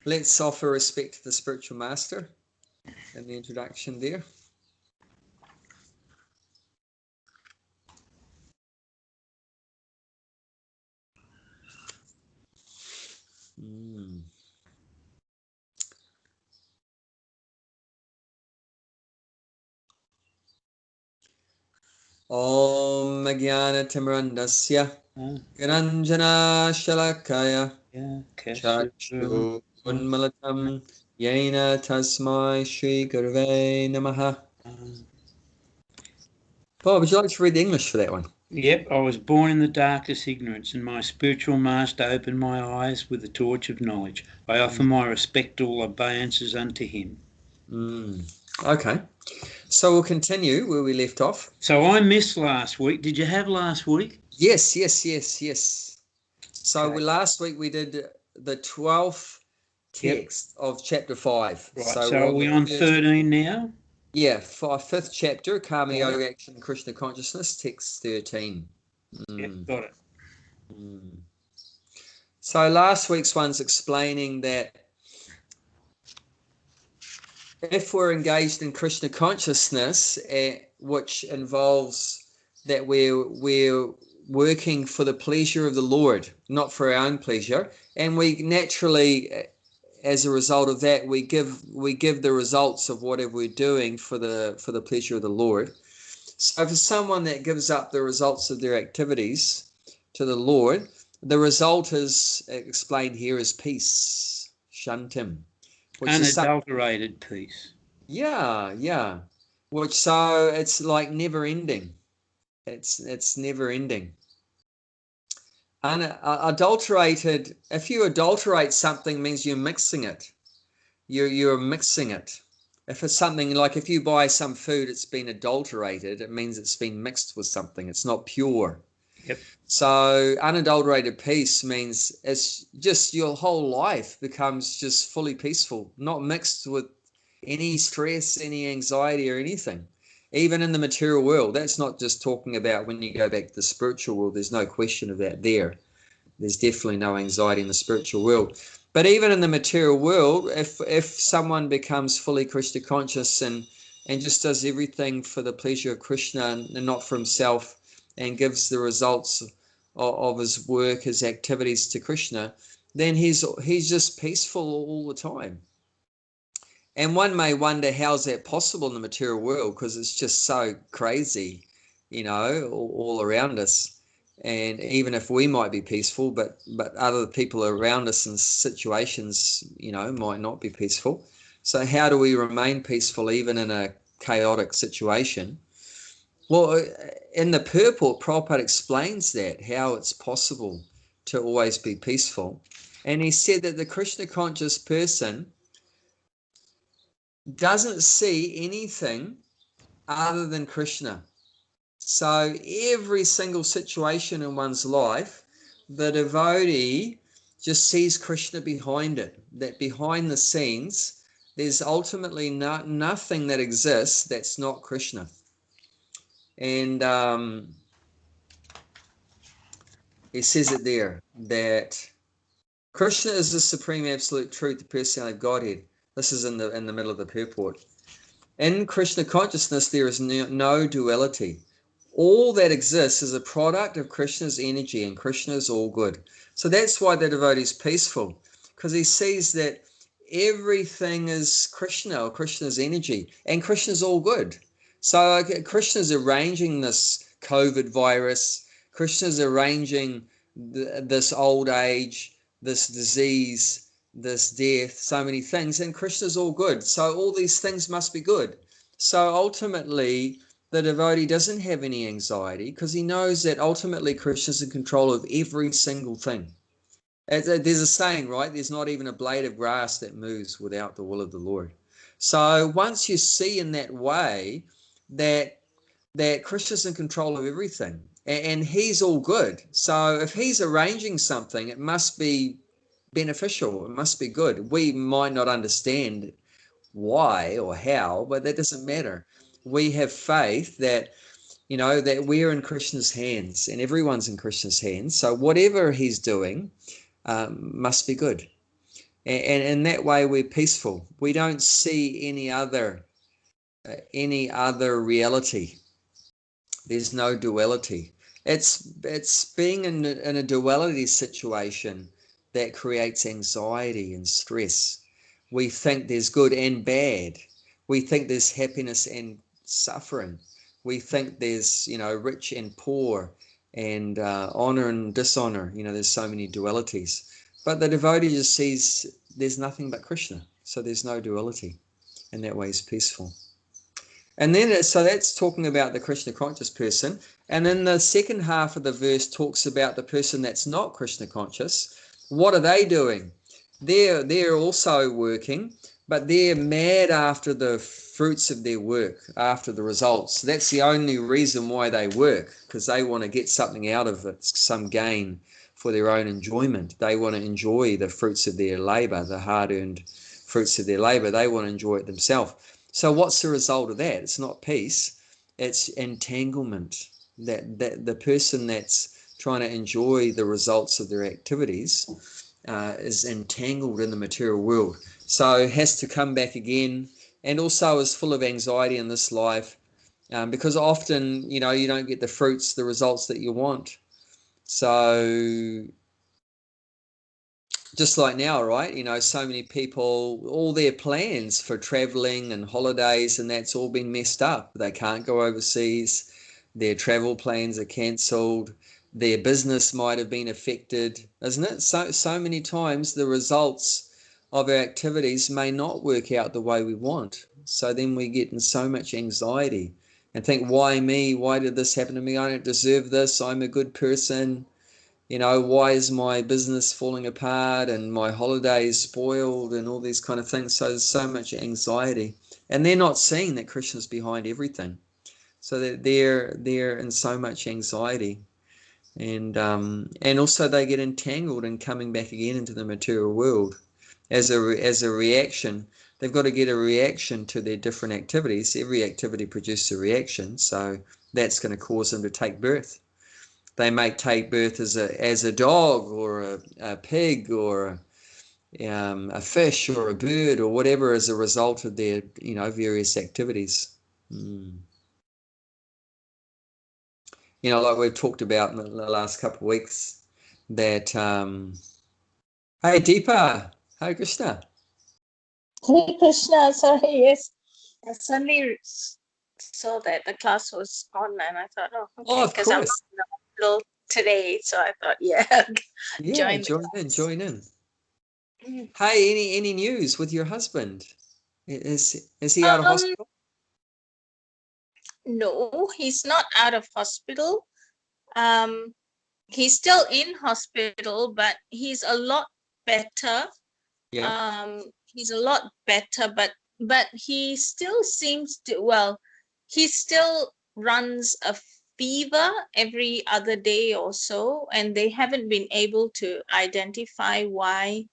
Let's offer respect to the spiritual master in the introduction there. Om Jnana Timrandasya Granjana Shalakaya Chakshu Unmalatam Yena Tasmai Shri Gurve Namaha. Bob, would you like to read the English for that one? Yep, I was born in the darkest ignorance, and my spiritual master opened my eyes with the torch of knowledge. I offer my respectful obeisances unto him. Okay, so we'll continue where we left off. So I missed last week. Did you have last week? Yes. So Okay. last week we did the 12th text of chapter 5. Right, so are we on 13 now? Yeah, 5th chapter, Karma Yoga Action Krishna Consciousness, text 13. Yep, got it. So last week's one's explaining that if we're engaged in Krishna consciousness, which involves that we're working for the pleasure of the Lord, not for our own pleasure, and we naturally, as a result of that, we give the results of whatever we're doing for the pleasure of the Lord. So for someone that gives up the results of their activities to the Lord, the result is explained here as peace, shantim. Unadulterated peace. Yeah. Which, so it's like never ending. It's never ending. Adulterated. If you adulterate something, means you're mixing it. You're mixing it. If it's something like if you buy some food, it's been adulterated. It means it's been mixed with something. It's not pure. Yep. So unadulterated peace means it's just your whole life becomes just fully peaceful, not mixed with any stress, any anxiety or anything. Even in the material world, that's not just talking about when you go back to the spiritual world. There's no question of that there. There's definitely no anxiety in the spiritual world. But even in the material world, if someone becomes fully Krishna conscious and just does everything for the pleasure of Krishna and not for himself, and gives the results of his work, his activities to Krishna, then he's just peaceful all the time. And one may wonder, how's that possible in the material world? Because it's just so crazy, all around us. And even if we might be peaceful, but other people around us in situations, might not be peaceful. So how do we remain peaceful even in a chaotic situation? Well, in the purport, Prabhupada explains that, how it's possible to always be peaceful. And he said that the Krishna conscious person doesn't see anything other than Krishna. So every single situation in one's life, the devotee just sees Krishna behind it, that behind the scenes, there's ultimately nothing that exists that's not Krishna. And he says it there, that Krishna is the supreme absolute truth, the personality of Godhead. This is in the middle of the purport. In Krishna consciousness, there is no duality. All that exists is a product of Krishna's energy, and Krishna is all good. So that's why the devotee is peaceful, because he sees that everything is Krishna, or Krishna's energy, and Krishna's all good. So Krishna's arranging this COVID virus, Krishna's arranging this old age, this disease, this death, so many things, and Krishna's all good. So all these things must be good. So ultimately, the devotee doesn't have any anxiety because he knows that ultimately Krishna's in control of every single thing. There's a saying, right? There's not even a blade of grass that moves without the will of the Lord. So once you see in that way that Krishna's in control of everything and he's all good. So if he's arranging something, it must be beneficial. It must be good. We might not understand why or how, but that doesn't matter. We have faith that, that we're in Krishna's hands and everyone's in Krishna's hands. So whatever he's doing must be good. And in that way, we're peaceful. We don't see any other reality. There's no duality. It's being in a duality situation that creates anxiety and stress. We think there's good and bad. We think there's happiness and suffering. We think there's, rich and poor, and honor and dishonor. There's so many dualities. But the devotee just sees there's nothing but Krishna. So there's no duality. And that way is peaceful. And then, so that's talking about the Krishna conscious person. And then the second half of the verse talks about the person that's not Krishna conscious. What are they doing? They're also working, but they're mad after the fruits of their work, after the results. That's the only reason why they work, because they want to get something out of it, some gain for their own enjoyment. They want to enjoy the fruits of their labor, the hard-earned fruits of their labor. They want to enjoy it themselves. So what's the result of that? It's not peace, it's entanglement. That the person that's trying to enjoy the results of their activities is entangled in the material world. So has to come back again, and also is full of anxiety in this life, because often, you don't get the fruits, the results that you want. So just like now, right? So many people, all their plans for traveling and holidays, and that's all been messed up. They can't go overseas. Their travel plans are cancelled. Their business might have been affected, isn't it? So many times the results of our activities may not work out the way we want. So then we get in so much anxiety and think, why me? Why did this happen to me? I don't deserve this. I'm a good person. Why is my business falling apart and my holidays spoiled and all these kind of things? So there's so much anxiety, and they're not seeing that Krishna's behind everything. So that they're in so much anxiety, and also they get entangled in coming back again into the material world as a reaction. They've got to get a reaction to their different activities. Every activity produces a reaction, so that's going to cause them to take birth. They may take birth as a dog or a pig or a fish or a bird or whatever as a result of their various activities. Like we've talked about in the last couple of weeks, that hey Deepa, hi Krishna. Hey Krishna, sorry, yes. I suddenly saw that the class was on, and I thought, okay, because I'm not in the hospital today, so I thought, join in. Hey, any news with your husband? Is he out of hospital? No, he's not out of hospital. He's still in hospital, but he's a lot better. Yeah. He's a lot better, but he still seems to, he still runs a fever every other day or so, and they haven't been able to identify why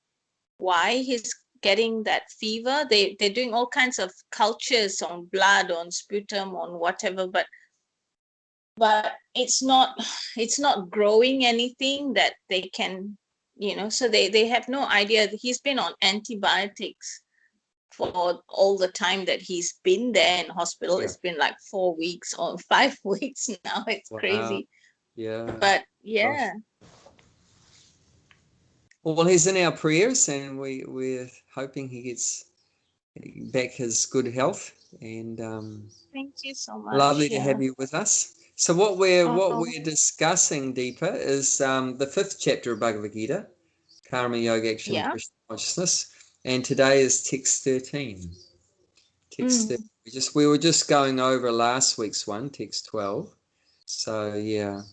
he's getting that fever. They're doing all kinds of cultures on blood, on sputum, on whatever, but it's not growing anything that they can, so they have no idea. He's been on antibiotics for all the time that he's been there in hospital. It's been like 4 weeks or 5 weeks now. It's crazy. But yeah. Well, he's in our prayers, and we're hoping he gets back his good health. And thank you so much. Lovely to have you with us. So what we're discussing, Deepa, is the 5th chapter of Bhagavad Gita, Karma Yoga Action and Krishna Consciousness, and today is text 13. Text 13. We were just going over last week's one, text 12. So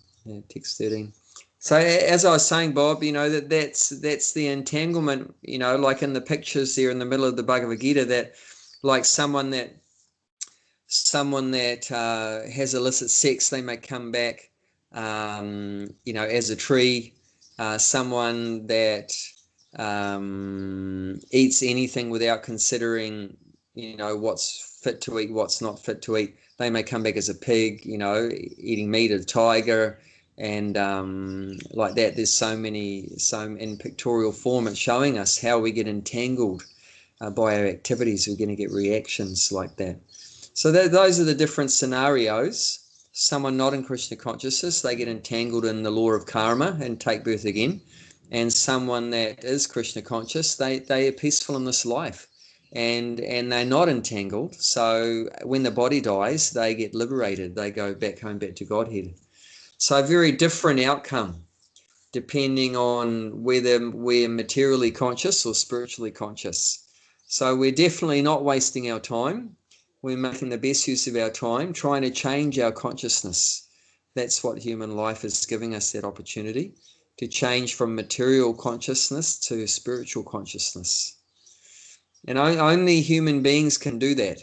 text 13. So as I was saying, Bob, that's the entanglement, like in the pictures there in the middle of the Bhagavad Gita, that like someone that has illicit sex, they may come back, as a tree. Someone that eats anything without considering, what's fit to eat, what's not fit to eat, they may come back as a pig, eating meat, a tiger, and like that. There's so in pictorial form, it's showing us how we get entangled by our activities. We're going to get reactions like that. So those are the different scenarios. Someone not in Krishna consciousness, they get entangled in the law of karma and take birth again. And someone that is Krishna conscious, they are peaceful in this life, and they're not entangled. So when the body dies, they get liberated. They go back home, back to Godhead. So a very different outcome depending on whether we're materially conscious or spiritually conscious. So we're definitely not wasting our time. We're making the best use of our time, trying to change our consciousness. That's what human life is giving us, that opportunity to change from material consciousness to spiritual consciousness. And only human beings can do that.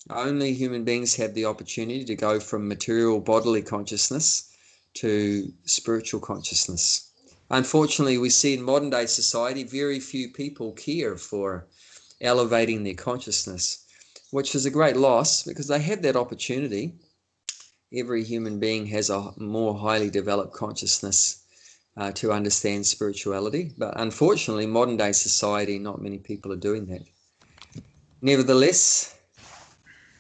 Only human beings have the opportunity to go from material bodily consciousness to spiritual consciousness. Unfortunately, we see in modern day society very few people care for elevating their consciousness, which is a great loss because they have that opportunity. Every human being has a more highly developed consciousness to understand spirituality, but unfortunately, modern day society, not many people are doing that. Nevertheless,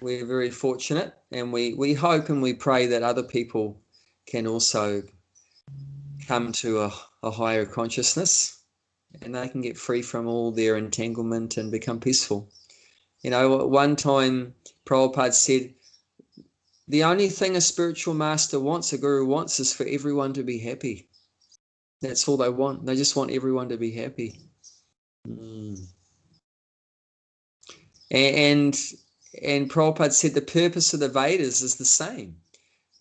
we're very fortunate, and we hope and we pray that other people can also come to a higher consciousness, and they can get free from all their entanglement and become peaceful. You know, one time Prabhupada said, the only thing a spiritual master wants, a guru wants, is for everyone to be happy. That's all they want. They just want everyone to be happy. And Prabhupada said the purpose of the Vedas is the same.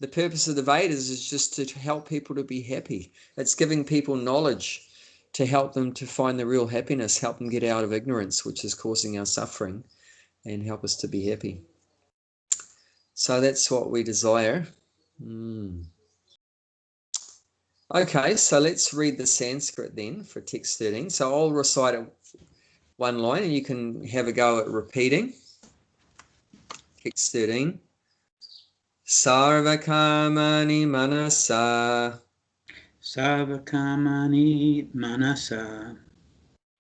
The purpose of the Vedas is just to help people to be happy. It's giving people knowledge to help them to find the real happiness, help them get out of ignorance, which is causing our suffering, and help us to be happy. So that's what we desire. Okay, so let's read the Sanskrit then for text 13. So I'll recite it one line and you can have a go at repeating. Text 13. Sarvakamani manasa. Sarvakamani manasa.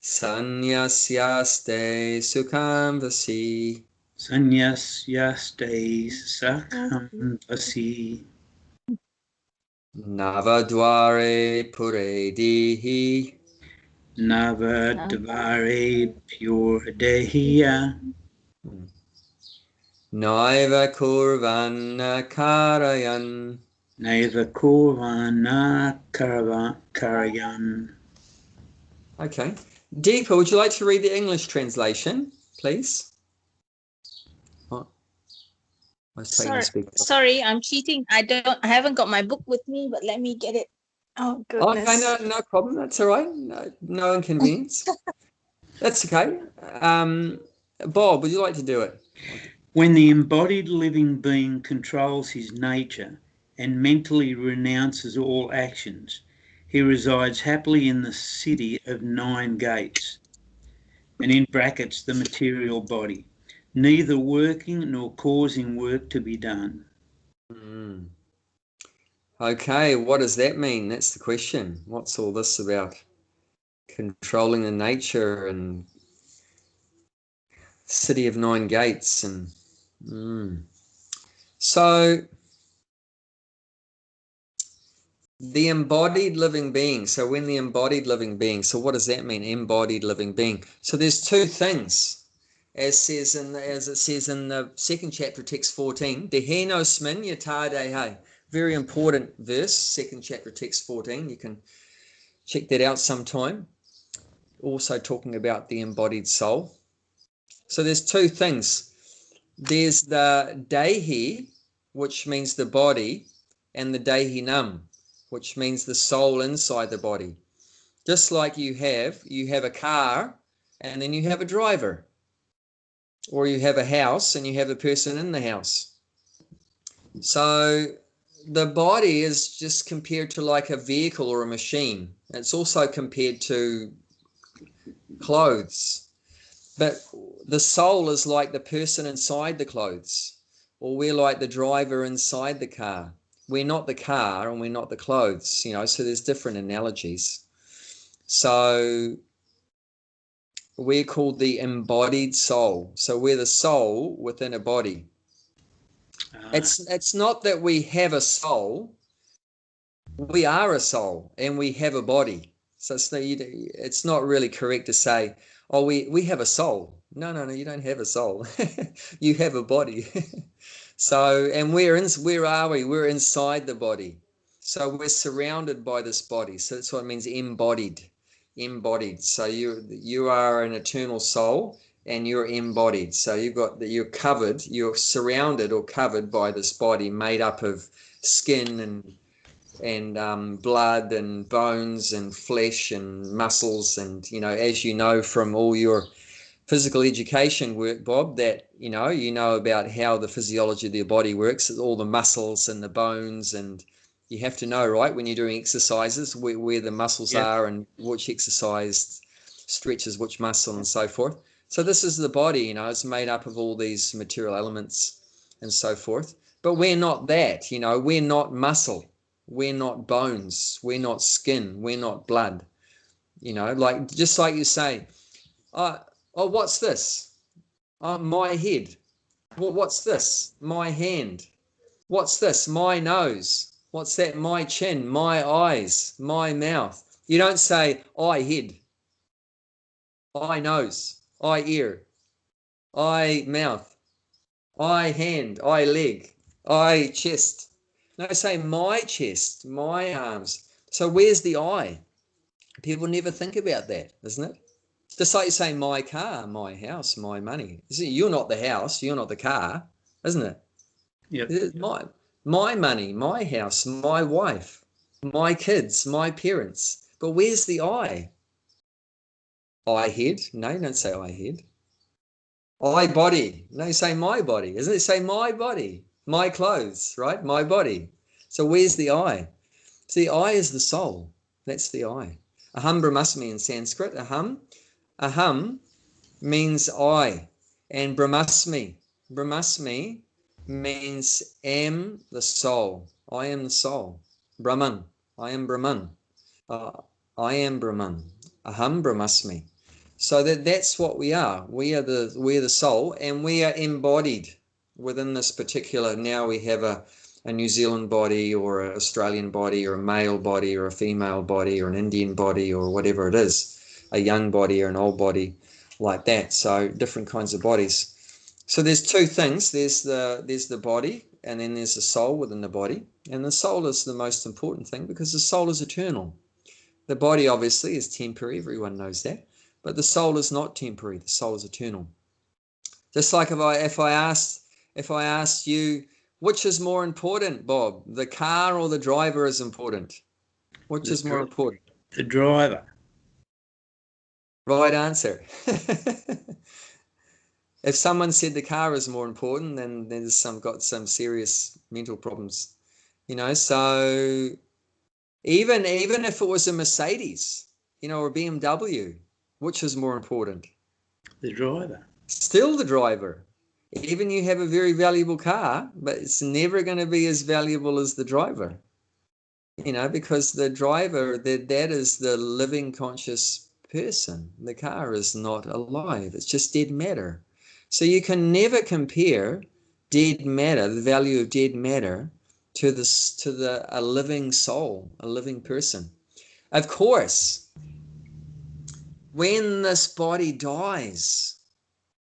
Sanyasyaste sukham vasi. Sanyasyaste sukham vasi. Navadware pure dihi. Navadvare pure dehiya. Naiva kurvana karayan. Naiva kurvana karayan. Okay. Deepa, would you like to read the English translation, please? Oh, sorry, I'm cheating. I haven't got my book with me, but let me get it. Oh goodness. Okay, no problem. That's all right. No inconvenience. That's okay. Bob, would you like to do it? When the embodied living being controls his nature and mentally renounces all actions, he resides happily in the city of 9 gates, and in brackets the material body, neither working nor causing work to be done. Okay, what does that mean? That's the question. What's all this about? Controlling the nature and city of 9 gates and so the embodied living being. So when the embodied living being, so what does that mean? Embodied living being. So there's 2 things, as it says in the 2nd chapter, text 14. Deheno smin yata dehe. Very important verse, 2nd chapter, text 14. You can check that out sometime. Also talking about the embodied soul. So there's 2 things. There's the dehi, which means the body, and the dehinam, which means the soul inside the body. Just like you have a car and then you have a driver, or you have a house and you have a person in the house. So the body is just compared to like a vehicle or a machine. It's also compared to clothes. But the soul is like the person inside the clothes, or we're like the driver inside the car. we're not the car and we're not the clothes, you know, so there's different analogies. So we're called the embodied soul. So we're the soul within a body. It's not that we have a soul. We are a soul and we have a body. So it's not really correct to say, oh, we have a soul. No, you don't have a soul. You have a body. So, and where are we? We're inside the body. So we're surrounded by this body. So that's what it means, embodied. So you are an eternal soul and you're embodied. So you're surrounded or covered by this body made up of skin and blood and bones and flesh and muscles. And, you know, as you know from all your physical education work, Bob, that, you know about how the physiology of your body works, all the muscles and the bones, and you have to know, right, when you're doing exercises, where the muscles are and which exercise stretches which muscle and so forth. So this is the body, you know, it's made up of all these material elements and so forth. But we're not that, you know, we're not muscle, we're not bones, we're not skin, we're not blood, you know, like, just like you say, oh, what's this? My head. Well, what's this? My hand. What's this? My nose. What's that? My chin, my eyes, my mouth. You don't say I head, I nose, I ear, I mouth, I hand, I leg, I chest. No, say my chest, my arms. So where's the I? People never think about that, isn't it? Just like you say my car, my house, my money. You're not the house, you're not the car, isn't it? Yep. My money, my house, my wife, my kids, my parents. But where's the I? I head? No, don't say I head. I body? No, you say my body. Isn't it? Say my body, my clothes, right? My body. So where's the I? So the I is the soul. That's the I. Aham brahmasmi in Sanskrit. Aham means I. And brahmasmi means am the soul. I am the soul. Brahman. I am Brahman. I am Brahman. Aham brahmasmi. So that's what we are. We're the soul, and we are embodied within this particular. Now we have a New Zealand body, or an Australian body, or a male body, or a female body, or an Indian body, or whatever it is, a young body or an old body, like that. So different kinds of bodies. So there's two things. There's the body, and then there's the soul within the body. And the soul is the most important thing, because the soul is eternal. The body obviously is temporary. Everyone knows that. But the soul is not temporary. The soul is eternal. Just like if I asked you, which is more important, Bob? The car or the driver is important? Which is more important? The driver. Right answer. If someone said the car is more important, then there's got some serious mental problems, you know. So even if it was a Mercedes, you know, or a BMW, which is more important? The driver. Still the driver. Even you have a very valuable car, but it's never going to be as valuable as the driver, you know, because the driver, that is the living conscious person. The car is not alive. It's just dead matter. So you can never compare dead matter, the value of dead matter, to a living soul, a living person. Of course, when this body dies,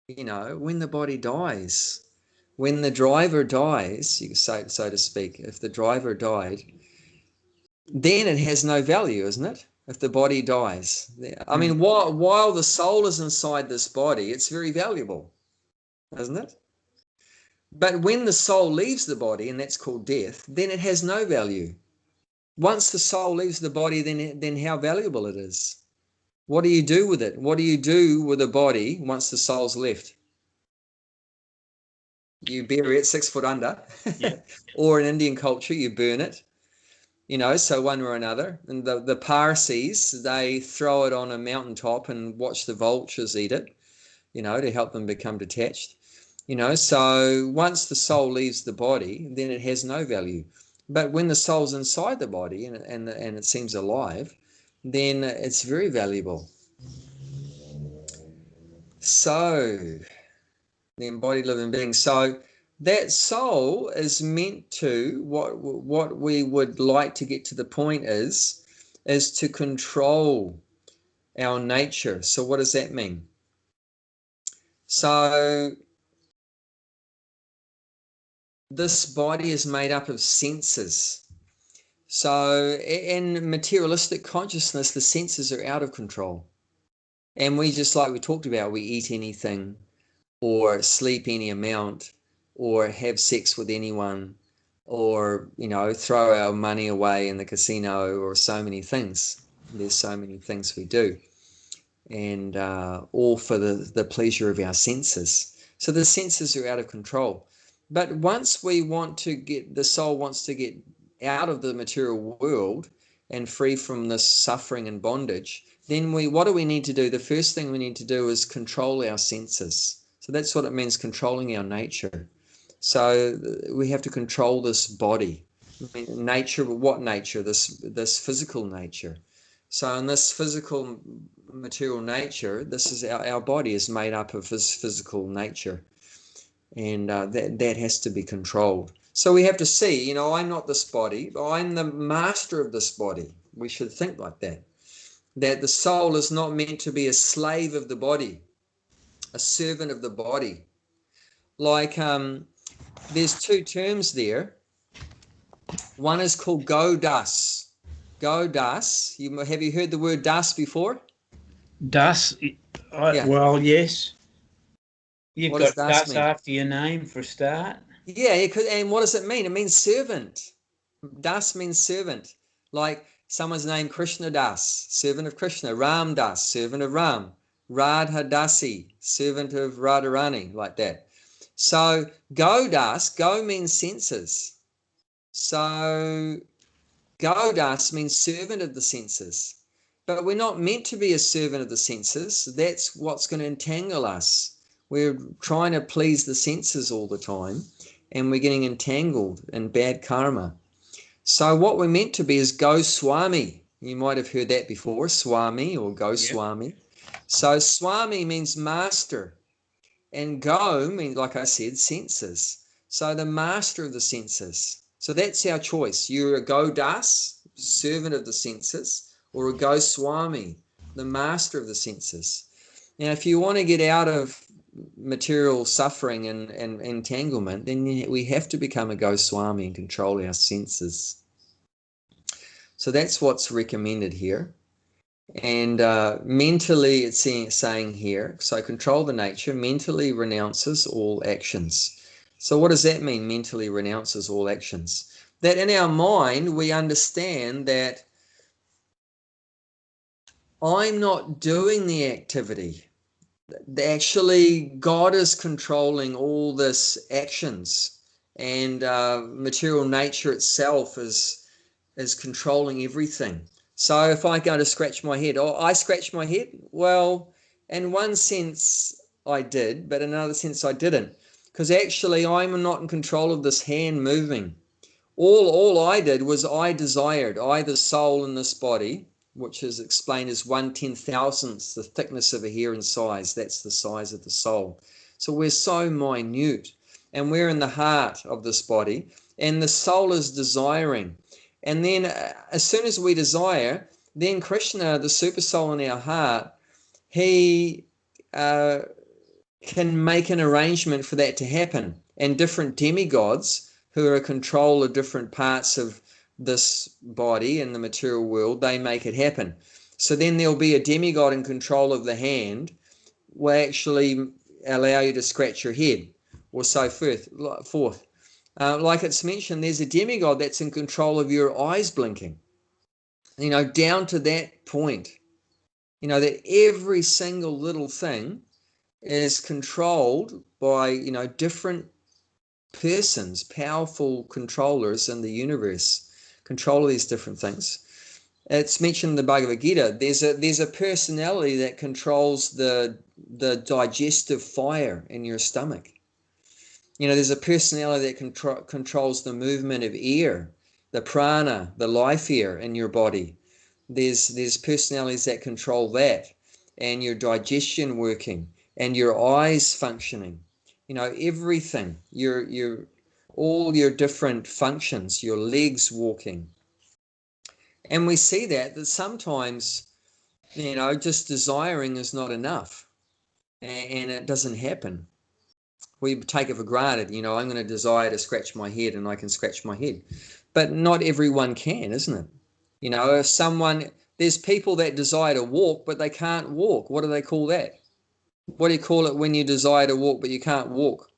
you know, when the body dies, when the driver dies, you say, so to speak, if the driver died, then it has no value, isn't it? If the body dies. I mean, while the soul is inside this body, it's very valuable, isn't it? But when the soul leaves the body, and that's called death, then it has no value. Once the soul leaves the body, then how valuable it is. What do you do with it? What do you do with a body once the soul's left? You bury it 6 foot under. Yeah. Or in Indian culture, you burn it. You know, so one or another. And the Parsis, they throw it on a mountaintop and watch the vultures eat it, you know, to help them become detached. You know, so once the soul leaves the body, then it has no value. But when the soul's inside the body and it seems alive, then it's very valuable. So, the embodied living being. So that soul is meant to, what we would like to get to the point is to control our nature. So what does that mean? So this body is made up of senses. So in materialistic consciousness, the senses are out of control. And we, just like we talked about, we eat anything or sleep any amount or have sex with anyone or, throw our money away in the casino, or so many things. There's so many things we do. And all for the pleasure of our senses. So the senses are out of control. But once the soul wants to get out of the material world and free from this suffering and bondage, then what do we need to do? The first thing we need to do is control our senses. So that's what it means, controlling our nature. So we have to control this body. I mean, nature, what nature? This physical nature. So in this physical material nature, this is our body is made up of this physical nature, and that has to be controlled. So we have to see, I'm not this body, but I'm the master of this body. We should think like that the soul is not meant to be a slave of the body, a servant of the body. Like there's two terms there. One is called go das. Go das. Have you heard the word das before? Das, Yeah. Well, yes. You've What got does das Das mean? after your name for a start. Yeah, and what does it mean? It means servant. Das means servant. Like someone's named Krishna Das, servant of Krishna. Ram Das, servant of Ram. Radha Dasi, servant of Radharani, like that. So go Das, go means senses. So go Das means servant of the senses. But we're not meant to be a servant of the senses. That's what's going to entangle us. We're trying to please the senses all the time, and we're getting entangled in bad karma. So what we're meant to be is Goswami. You might have heard that before, Swami or Goswami. Yep. So Swami means master, and Go means, like I said, senses. So the master of the senses. So that's our choice. You're a Godas, servant of the senses, or a Goswami, the master of the senses. Now, if you want to get out of material suffering and entanglement, then we have to become a Goswami and control our senses. So that's what's recommended here. And mentally, it's saying here, so control the nature, mentally renounces all actions. So what does that mean, mentally renounces all actions? That in our mind, we understand that I'm not doing the activity. Actually, God is controlling all this actions, and material nature itself is controlling everything. So if I go to scratch my head, I scratch my head, well, in one sense I did, but in another sense I didn't, because actually I'm not in control of this hand moving. All I did was I desired, the soul in this body, which is explained as 1/10,000th the thickness of a hair in size. That's the size of the soul. So we're so minute, and we're in the heart of this body, and the soul is desiring. And then as soon as we desire, then Krishna, the super soul in our heart, he can make an arrangement for that to happen. And different demigods who are in control of different parts of this body in the material world, they make it happen. So then there'll be a demigod in control of the hand, will actually allow you to scratch your head, or so forth. Like it's mentioned, there's a demigod that's in control of your eyes blinking, down to that point, that every single little thing is controlled by, different persons, powerful controllers in the universe, control these different things. It's mentioned in the Bhagavad Gita, there's a personality that controls the digestive fire in your stomach. There's a personality that controls the movement of air the prana, the life air in your body. There's personalities that control that, and your digestion working, and your eyes functioning. You know, everything. Your all your different functions, your legs walking. And we see that sometimes, you know, just desiring is not enough, and it doesn't happen. We take it for granted, you know, I'm going to desire to scratch my head and I can scratch my head. But not everyone can, isn't it? You know, if there's people that desire to walk, but they can't walk. What do they call that? What do you call it when you desire to walk, but you can't walk?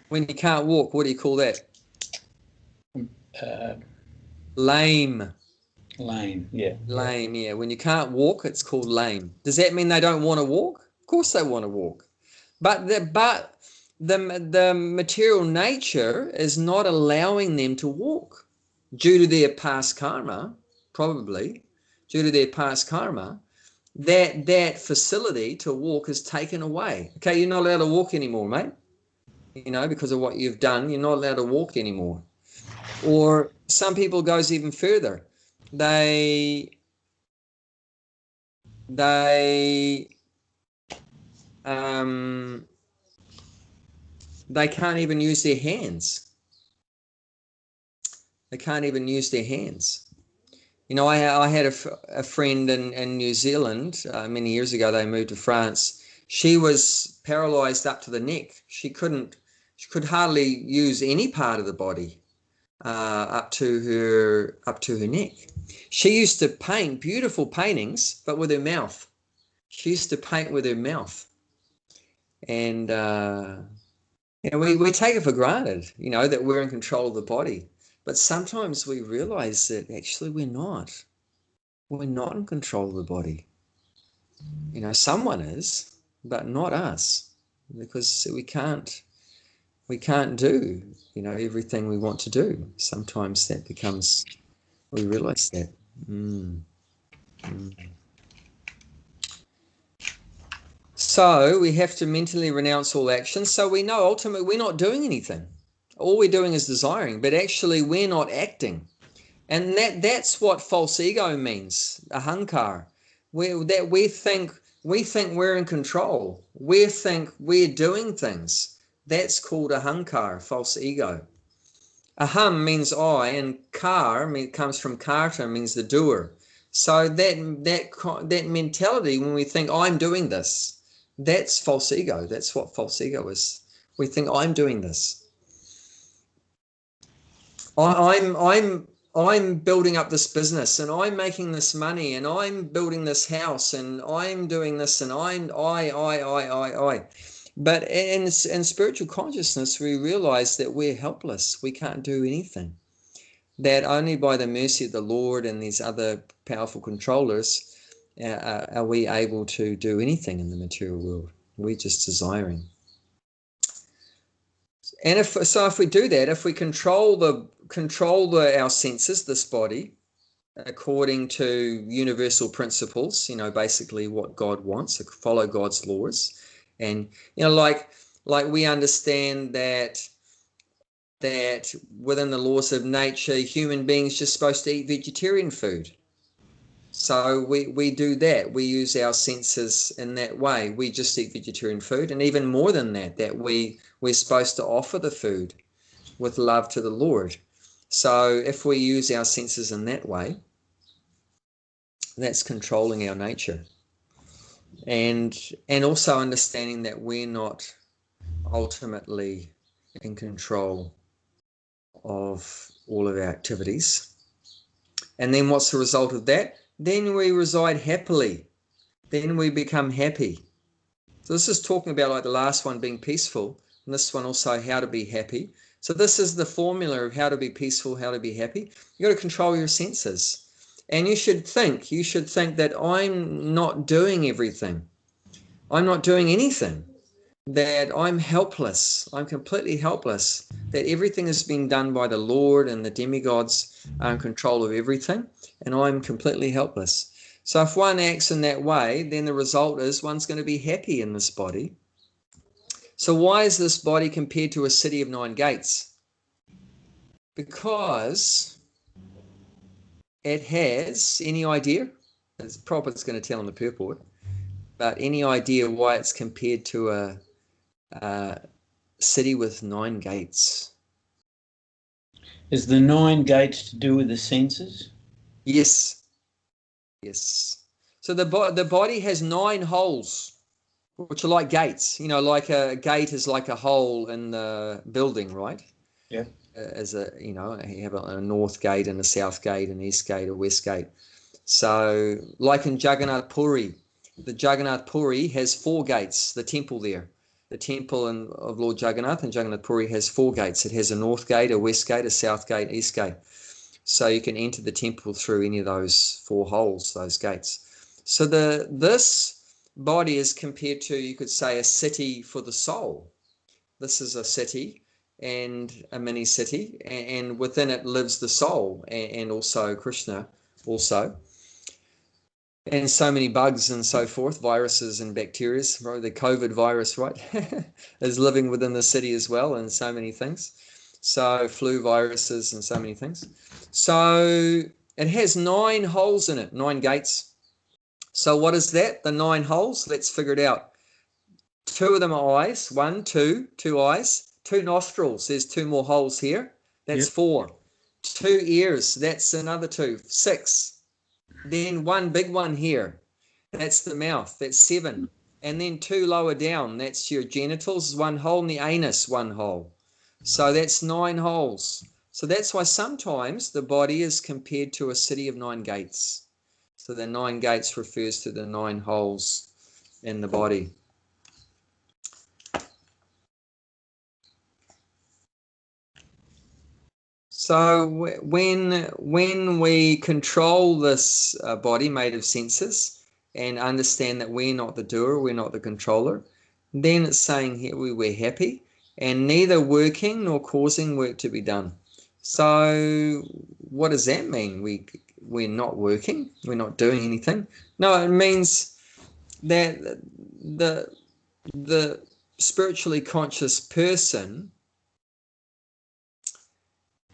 When you can't walk, what do you call that? Lame. Lame, yeah. Lame, yeah. When you can't walk, it's called lame. Does that mean they don't want to walk? Of course they want to walk. But the material nature is not allowing them to walk due to their past karma, probably, due to their past karma. That facility to walk is taken away. Okay, you're not allowed to walk anymore, mate. You know, because of what you've done, you're not allowed to walk anymore. Or some people goes even further. They can't even use their hands. They can't even use their hands. You know, I had a friend in New Zealand many years ago. They moved to France. She was paralyzed up to the neck. She could hardly use any part of the body up to her neck. She used to paint beautiful paintings, but with her mouth. She used to paint with her mouth. And you know, we take it for granted, you know, that we're in control of the body. But sometimes we realize that actually we're not. We're not in control of the body. You know, someone is, but not us, because we can't do, you know, everything we want to do. Sometimes that becomes, we realize that. So we have to mentally renounce all actions. So we know ultimately we're not doing anything. All we're doing is desiring, but actually we're not acting. And that's what false ego means, ahankar. We think we're in control. We think we're doing things. That's called ahankar, false ego. Aham means I, and kar comes from karta, means the doer. So that mentality, when we think I'm doing this, that's false ego. That's what false ego is. We think I'm doing this. I'm building up this business, and I'm making this money, and I'm building this house, and I'm doing this, and I. But in spiritual consciousness, we realize that we're helpless. We can't do anything. That only by the mercy of the Lord and these other powerful controllers are we able to do anything in the material world. We're just desiring. And if we do that, if we control our senses, this body, according to universal principles, you know, basically what God wants, follow God's laws, and you know, like we understand that within the laws of nature, human beings are just supposed to eat vegetarian food. So we do that. We use our senses in that way. We just eat vegetarian food, and even more than that, we're supposed to offer the food with love to the Lord. So if we use our senses in that way, that's controlling our nature. And also understanding that we're not ultimately in control of all of our activities. And then what's the result of that? Then we reside happily. Then we become happy. So this is talking about, like the last one, being peaceful, and this one also how to be happy. So this is the formula of how to be peaceful, how to be happy. You got to control your senses. And you should think that I'm not doing everything. I'm not doing anything. That I'm helpless. I'm completely helpless. That everything has been done by the Lord, and the demigods are in control of everything, and I'm completely helpless. So if one acts in that way, then the result is one's going to be happy in this body. So why is this body compared to a city of 9 gates? Because it has, any idea? It's Prabhupada's going to tell on the purport, but any idea why it's compared to a city with 9 gates? Is the 9 gates to do with the senses? Yes. Yes. So the body has 9 holes, which are like gates. You know, like a gate is like a hole in the building, right? Yeah. As you have a north gate and a south gate, an east gate, a west gate. So like in Jagannath Puri, the Jagannath Puri has 4 gates, the temple there. The temple of Lord Jagannath in Jagannath Puri has 4 gates. It has a north gate, a west gate, a south gate, east gate. So you can enter the temple through any of those 4 holes, those gates. So this body is compared to, you could say, a city for the soul. This is a city and a mini city, and within it lives the soul and also Krishna also. And so many bugs and so forth, viruses and bacteria, right? The COVID virus, right, is living within the city as well, and so many things. So flu viruses and so many things. So it has 9 holes in it, 9 gates. So what is that? The 9 holes? Let's figure it out. 2 of them are eyes. 1, 2 eyes. 2 nostrils. There's 2 more holes here. That's 4. 2 ears. That's another 2. 6. Then 1 big one here. That's the mouth. That's 7. And then 2 lower down. That's your genitals. 1 hole in the anus. 1 hole. So that's 9 holes. So that's why sometimes the body is compared to a city of 9 gates. So the 9 gates refers to the 9 holes in the body. So when we control this body made of senses and understand that we're not the doer, we're not the controller, then it's saying here we're happy and neither working nor causing work to be done. So what does that mean? We're not working, we're not doing anything. No, it means that the spiritually conscious person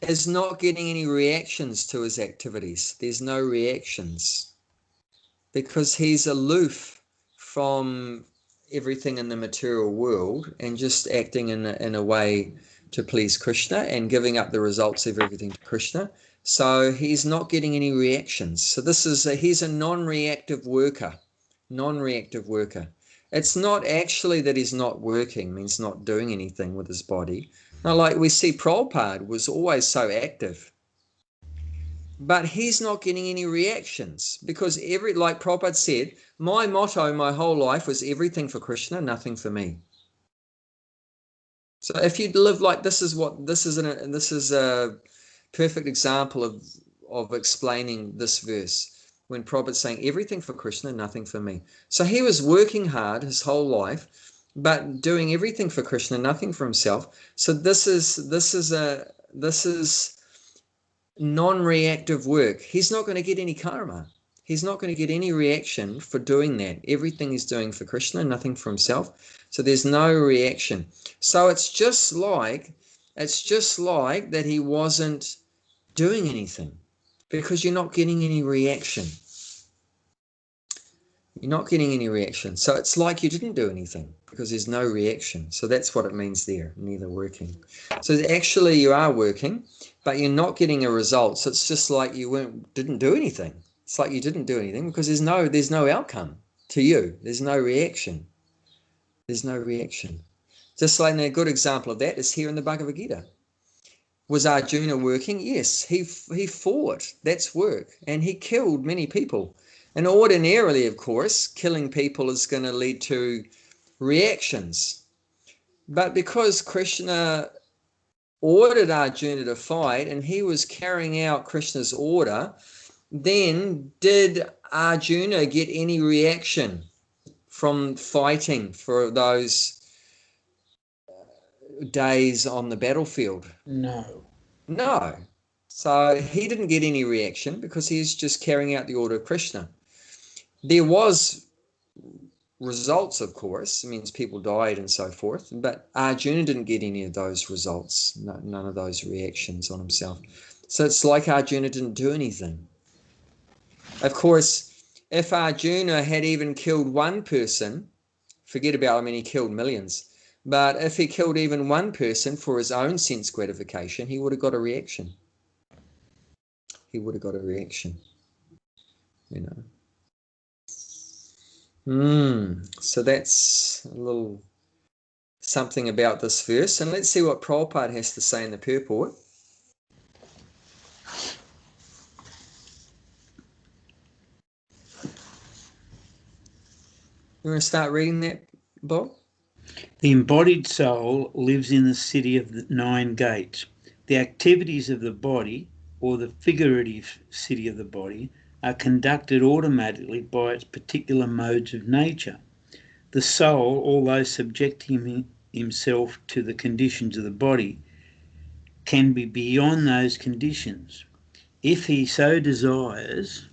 is not getting any reactions to his activities. There's no reactions because he's aloof from everything in the material world and just acting in a way to please Krishna and giving up the results of everything to Krishna. So he's not getting any reactions. So he's a non-reactive worker. Non-reactive worker. It's not actually that he's not working, means not doing anything with his body. Now, like we see, Prabhupada was always so active, but he's not getting any reactions because like Prabhupada said, my motto my whole life was everything for Krishna, nothing for me. So if you live like this is a perfect example of explaining this verse when Prabhupada's saying everything for Krishna, nothing for me. So he was working hard his whole life, but doing everything for Krishna, nothing for himself. So this is non-reactive work. He's not going to get any karma. He's not going to get any reaction for doing that. Everything he's doing for Krishna, nothing for himself. So there's no reaction. So it's just like that he wasn't doing anything because you're not getting any reaction. You're not getting any reaction. So it's like you didn't do anything because there's no reaction. So that's what it means there, neither working. So actually you are working, but you're not getting a result. So it's just like you didn't do anything. It's like you didn't do anything because there's no outcome to you. There's no reaction. There's no reaction. Just like a good example of that is here in the Bhagavad Gita. Was Arjuna working? Yes, he fought. That's work. And he killed many people. And ordinarily, of course, killing people is going to lead to reactions. But because Krishna ordered Arjuna to fight and he was carrying out Krishna's order, then did Arjuna get any reaction from fighting for those days on the battlefield? No. No. So he didn't get any reaction because he's just carrying out the order of Krishna. There was results, of course. It means people died and so forth. But Arjuna didn't get any of those results, none of those reactions on himself. So it's like Arjuna didn't do anything. Of course, if Arjuna had even killed one person, forget about, I mean, he killed millions, but if he killed even one person for his own sense gratification, he would have got a reaction. He would have got a reaction, you know. So that's a little something about this verse. And let's see what Prabhupada has to say in the purport. You want to start reading that, Bob? The embodied soul lives in the city of the 9 gates. The activities of the body, or the figurative city of the body, are conducted automatically by its particular modes of nature. The soul, although subjecting himself to the conditions of the body, can be beyond those conditions, if he so desires,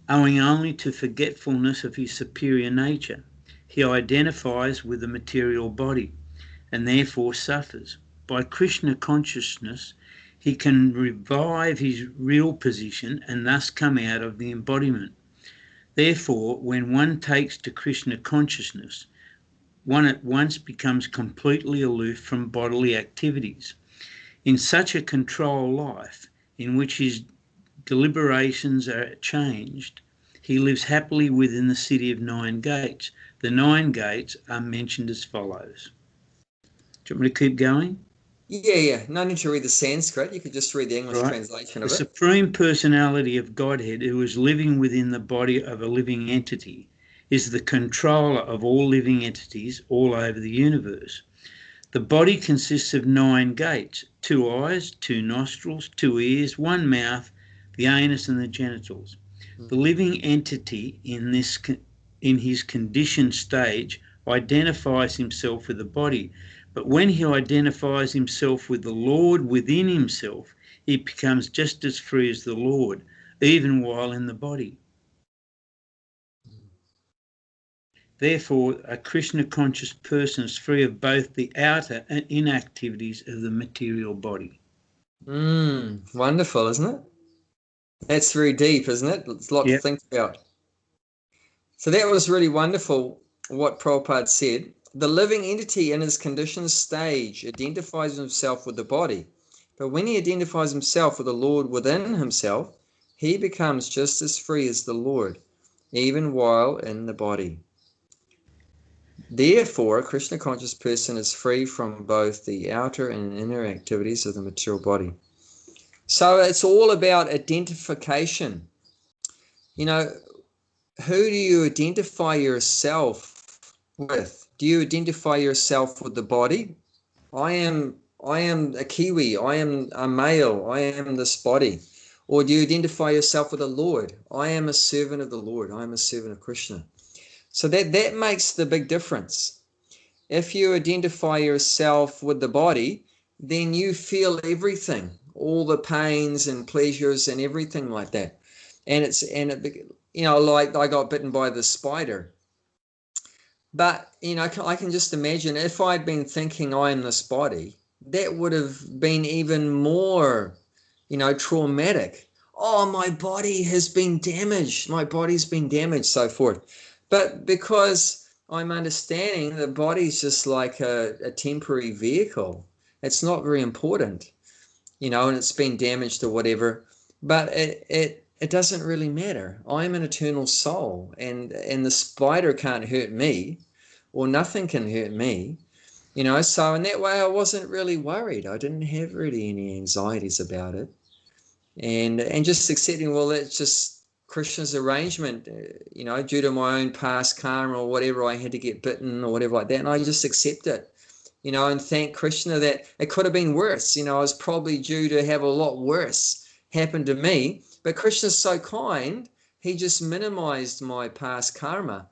owing only to forgetfulness of his superior nature. He identifies with the material body and therefore suffers. By Krishna consciousness, he can revive his real position and thus come out of the embodiment. Therefore, when one takes to Krishna consciousness, one at once becomes completely aloof from bodily activities. In such a control life, in which his deliberations are changed, he lives happily within the city of 9 gates. The 9 gates are mentioned as follows. Do you want me to keep going? Yeah. No need to read the Sanskrit. You could just read the English translation of the it. Supreme Personality of Godhead, who is living within the body of a living entity, is the controller of all living entities all over the universe. The body consists of 9 gates, 2 eyes, 2 nostrils, 2 ears, 1 mouth, the anus and the genitals. The living entity in his conditioned stage identifies himself with the body, but when he identifies himself with the Lord within himself, he becomes just as free as the Lord, even while in the body. Therefore, a Krishna-conscious person is free of both the outer and inner activities of the material body. Wonderful, isn't it? That's very deep, isn't it? It's a lot to think about. So that was really wonderful what Prabhupada said. The living entity in his conditioned stage identifies himself with the body. But when he identifies himself with the Lord within himself, he becomes just as free as the Lord, even while in the body. Therefore, a Krishna conscious person is free from both the outer and inner activities of the material body. So it's all about identification. You know, who do you identify yourself with? Do you identify yourself with the body? I am a Kiwi. I am a male. I am this body. Or do you identify yourself with the Lord? I am a servant of the Lord. I am a servant of Krishna. So that makes the big difference. If you identify yourself with the body, then you feel everything, all the pains and pleasures and everything like that. Like I got bitten by the spider. But, I can just imagine if I'd been thinking I am this body, that would have been even more, traumatic. Oh, my body has been damaged. My body's been damaged, so forth. But because I'm understanding the body's just like a temporary vehicle, it's not very important, and it's been damaged or whatever. But it doesn't really matter. I'm an eternal soul, and the spider can't hurt me, or nothing can hurt me, so in that way I wasn't really worried. I didn't have really any anxieties about it, and just accepting, well, it's just Krishna's arrangement, due to my own past karma or whatever, I had to get bitten or whatever like that, and I just accept it, and thank Krishna that it could have been worse. I was probably due to have a lot worse happen to me, but Krishna's so kind, he just minimized my past karma.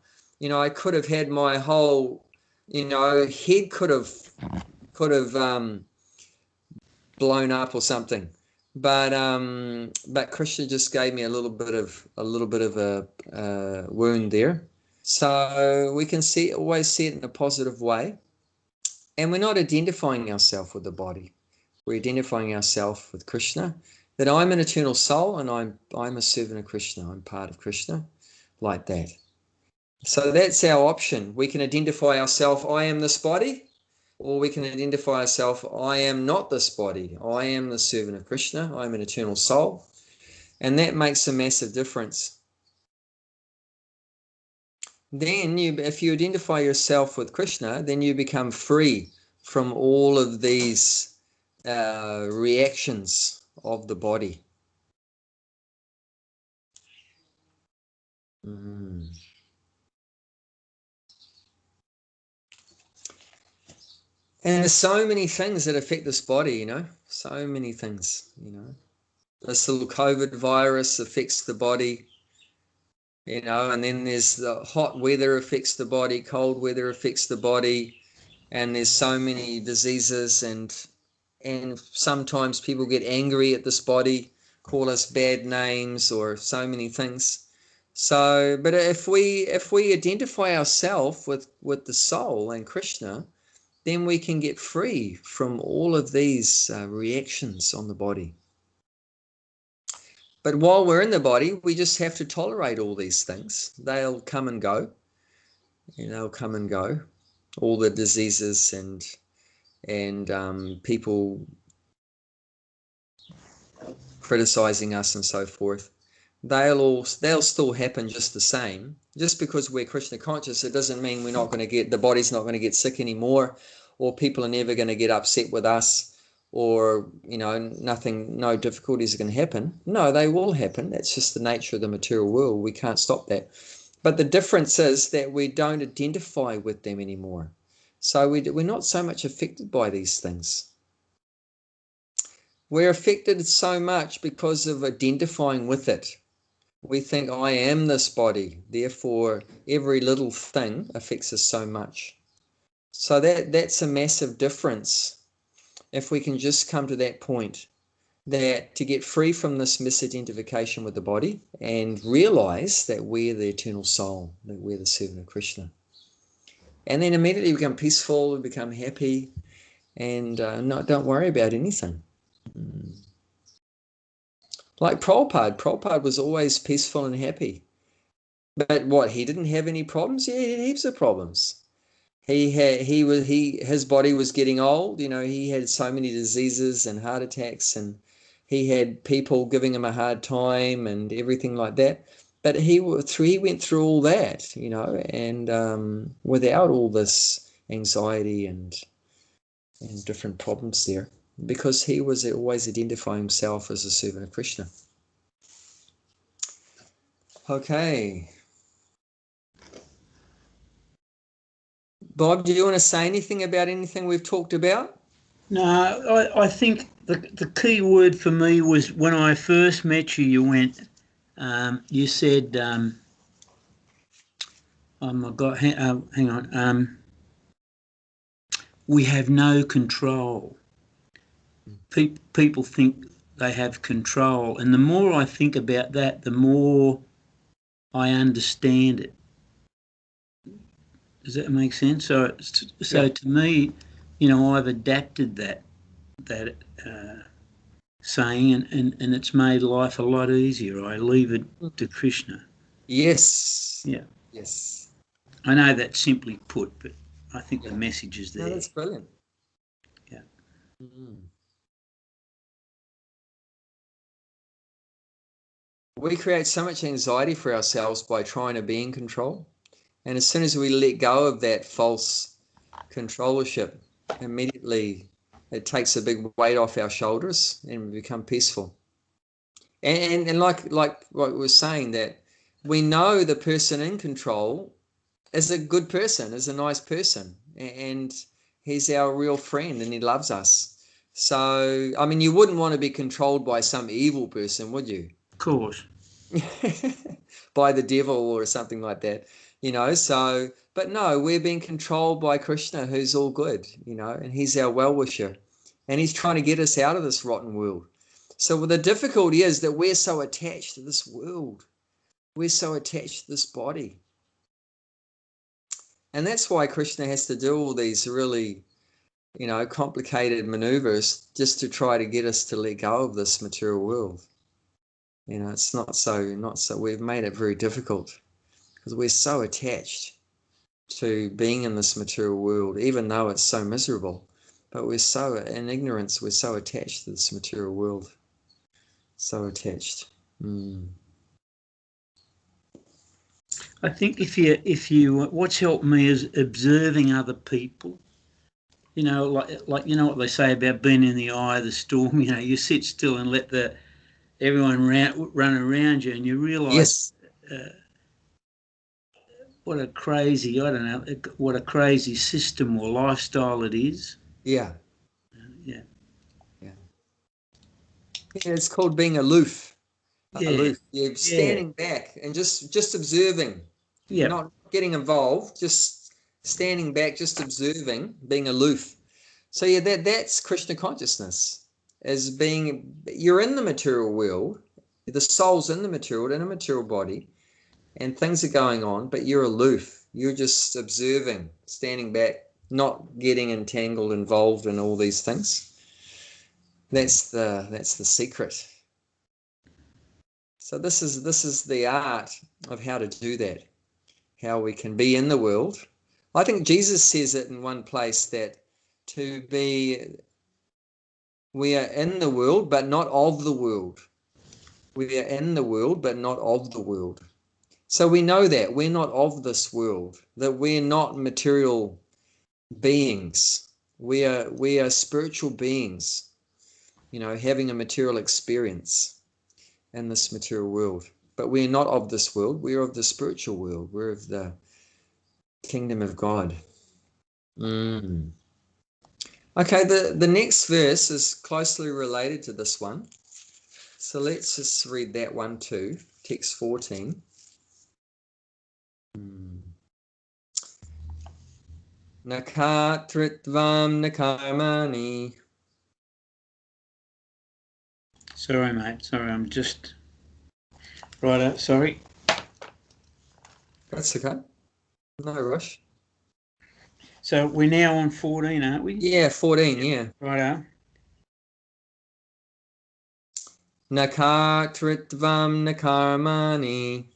I could have had my whole, head could have blown up or something, but Krishna just gave me a little bit of a wound there, So we can always see it in a positive way. And we're not identifying ourselves with the body. We're identifying ourselves with Krishna, that I'm an eternal soul and I'm a servant of Krishna. I'm part of Krishna, like that. So that's our option. We can identify ourselves, I am this body, or we can identify ourselves, I am not this body. I am the servant of Krishna. I'm an eternal soul. And that makes a massive difference. Then if you identify yourself with Krishna, then you become free from all of these reactions of the body. Mm. And there's so many things that affect this body, so many things, This little COVID virus affects the body, and then there's the hot weather affects the body, cold weather affects the body, and there's so many diseases, and sometimes people get angry at this body, call us bad names or so many things. So, but if we identify ourselves with the soul and Krishna, then we can get free from all of these reactions on the body. But while we're in the body, we just have to tolerate all these things. They'll come and go. They'll come and go. All the diseases and people criticizing us and so forth. They'll still happen just the same. Just because we're Krishna conscious, it doesn't mean the body's not going to get sick anymore, or people are never going to get upset with us, or no difficulties are going to happen. No, they will happen. That's just the nature of the material world. We can't stop that. But the difference is that we don't identify with them anymore. So we're not so much affected by these things. We're affected so much because of identifying with it. We think, I am this body, therefore every little thing affects us so much. So that's a massive difference. If we can just come to that point, that to get free from this misidentification with the body and realize that we're the eternal soul, that we're the servant of Krishna. And then immediately we become peaceful, we become happy, and don't worry about anything. Like Prabhupada was always peaceful and happy. But what, he didn't have any problems? Yeah, he had heaps of problems. His body was getting old, he had so many diseases and heart attacks, and he had people giving him a hard time and everything like that. But he went through all that, and without all this anxiety and different problems there, because he was always identifying himself as a servant of Krishna. Okay. Bob, do you want to say anything about anything we've talked about? No, I think the key word for me was when I first met you, you said, oh my God, hang on, we have no control. People think they have control, and the more I think about that, the more I understand it. Does that make sense? So yeah. To me, I've adapted that saying, and it's made life a lot easier. I leave it to Krishna. Yes. Yeah. Yes. I know that's simply put, but I think the message is there. No, that's brilliant. Yeah. We create so much anxiety for ourselves by trying to be in control. And as soon as we let go of that false controllership, immediately it takes a big weight off our shoulders and we become peaceful. And like what we were saying, that we know the person in control is a good person, is a nice person, and he's our real friend and he loves us. So, I mean, you wouldn't want to be controlled by some evil person, would you? Of course. By the devil or something like that, so, but no, we're being controlled by Krishna, who's all good, and he's our well-wisher, and he's trying to get us out of this rotten world. So the difficulty is that we're so attached to this world. We're so attached to this body. And that's why Krishna has to do all these really, complicated maneuvers just to try to get us to let go of this material world. It's not so, we've made it very difficult because we're so attached to being in this material world, even though it's so miserable. But we're so, in ignorance, we're so attached to this material world. So attached. I think if you what's helped me is observing other people. Like you know what they say about being in the eye of the storm. You sit still and let everyone run around you, and you realise what a crazy system or lifestyle it is. Yeah. Yeah. It's called being aloof. Yeah. Aloof. You're standing back and just observing. Yeah. Not getting involved, just standing back, just observing, being aloof. So that's Krishna consciousness, as being, you're in the material world, the soul's in the material, in a material body, and things are going on, but you're aloof. You're just observing, standing back, not getting entangled, involved in all these things. That's the secret. So this is the art of how to do that, how we can be in the world. I think Jesus says it in one place that we are in the world, but not of the world. We are in the world, but not of the world. So we know that we're not of this world, that we're not material beings. We are spiritual beings, having a material experience in this material world. But we're not of this world. We're of the spiritual world. We're of the kingdom of God. Okay, the next verse is closely related to this one. So let's just read that one too. Text 14. Nakatritvam nakarmani. Sorry, mate. Sorry, I'm just... Right, sorry. That's okay. No rush. So we're now on 14, aren't we? Yeah, 14, yeah. Righto. Nakatritvam nakarmani.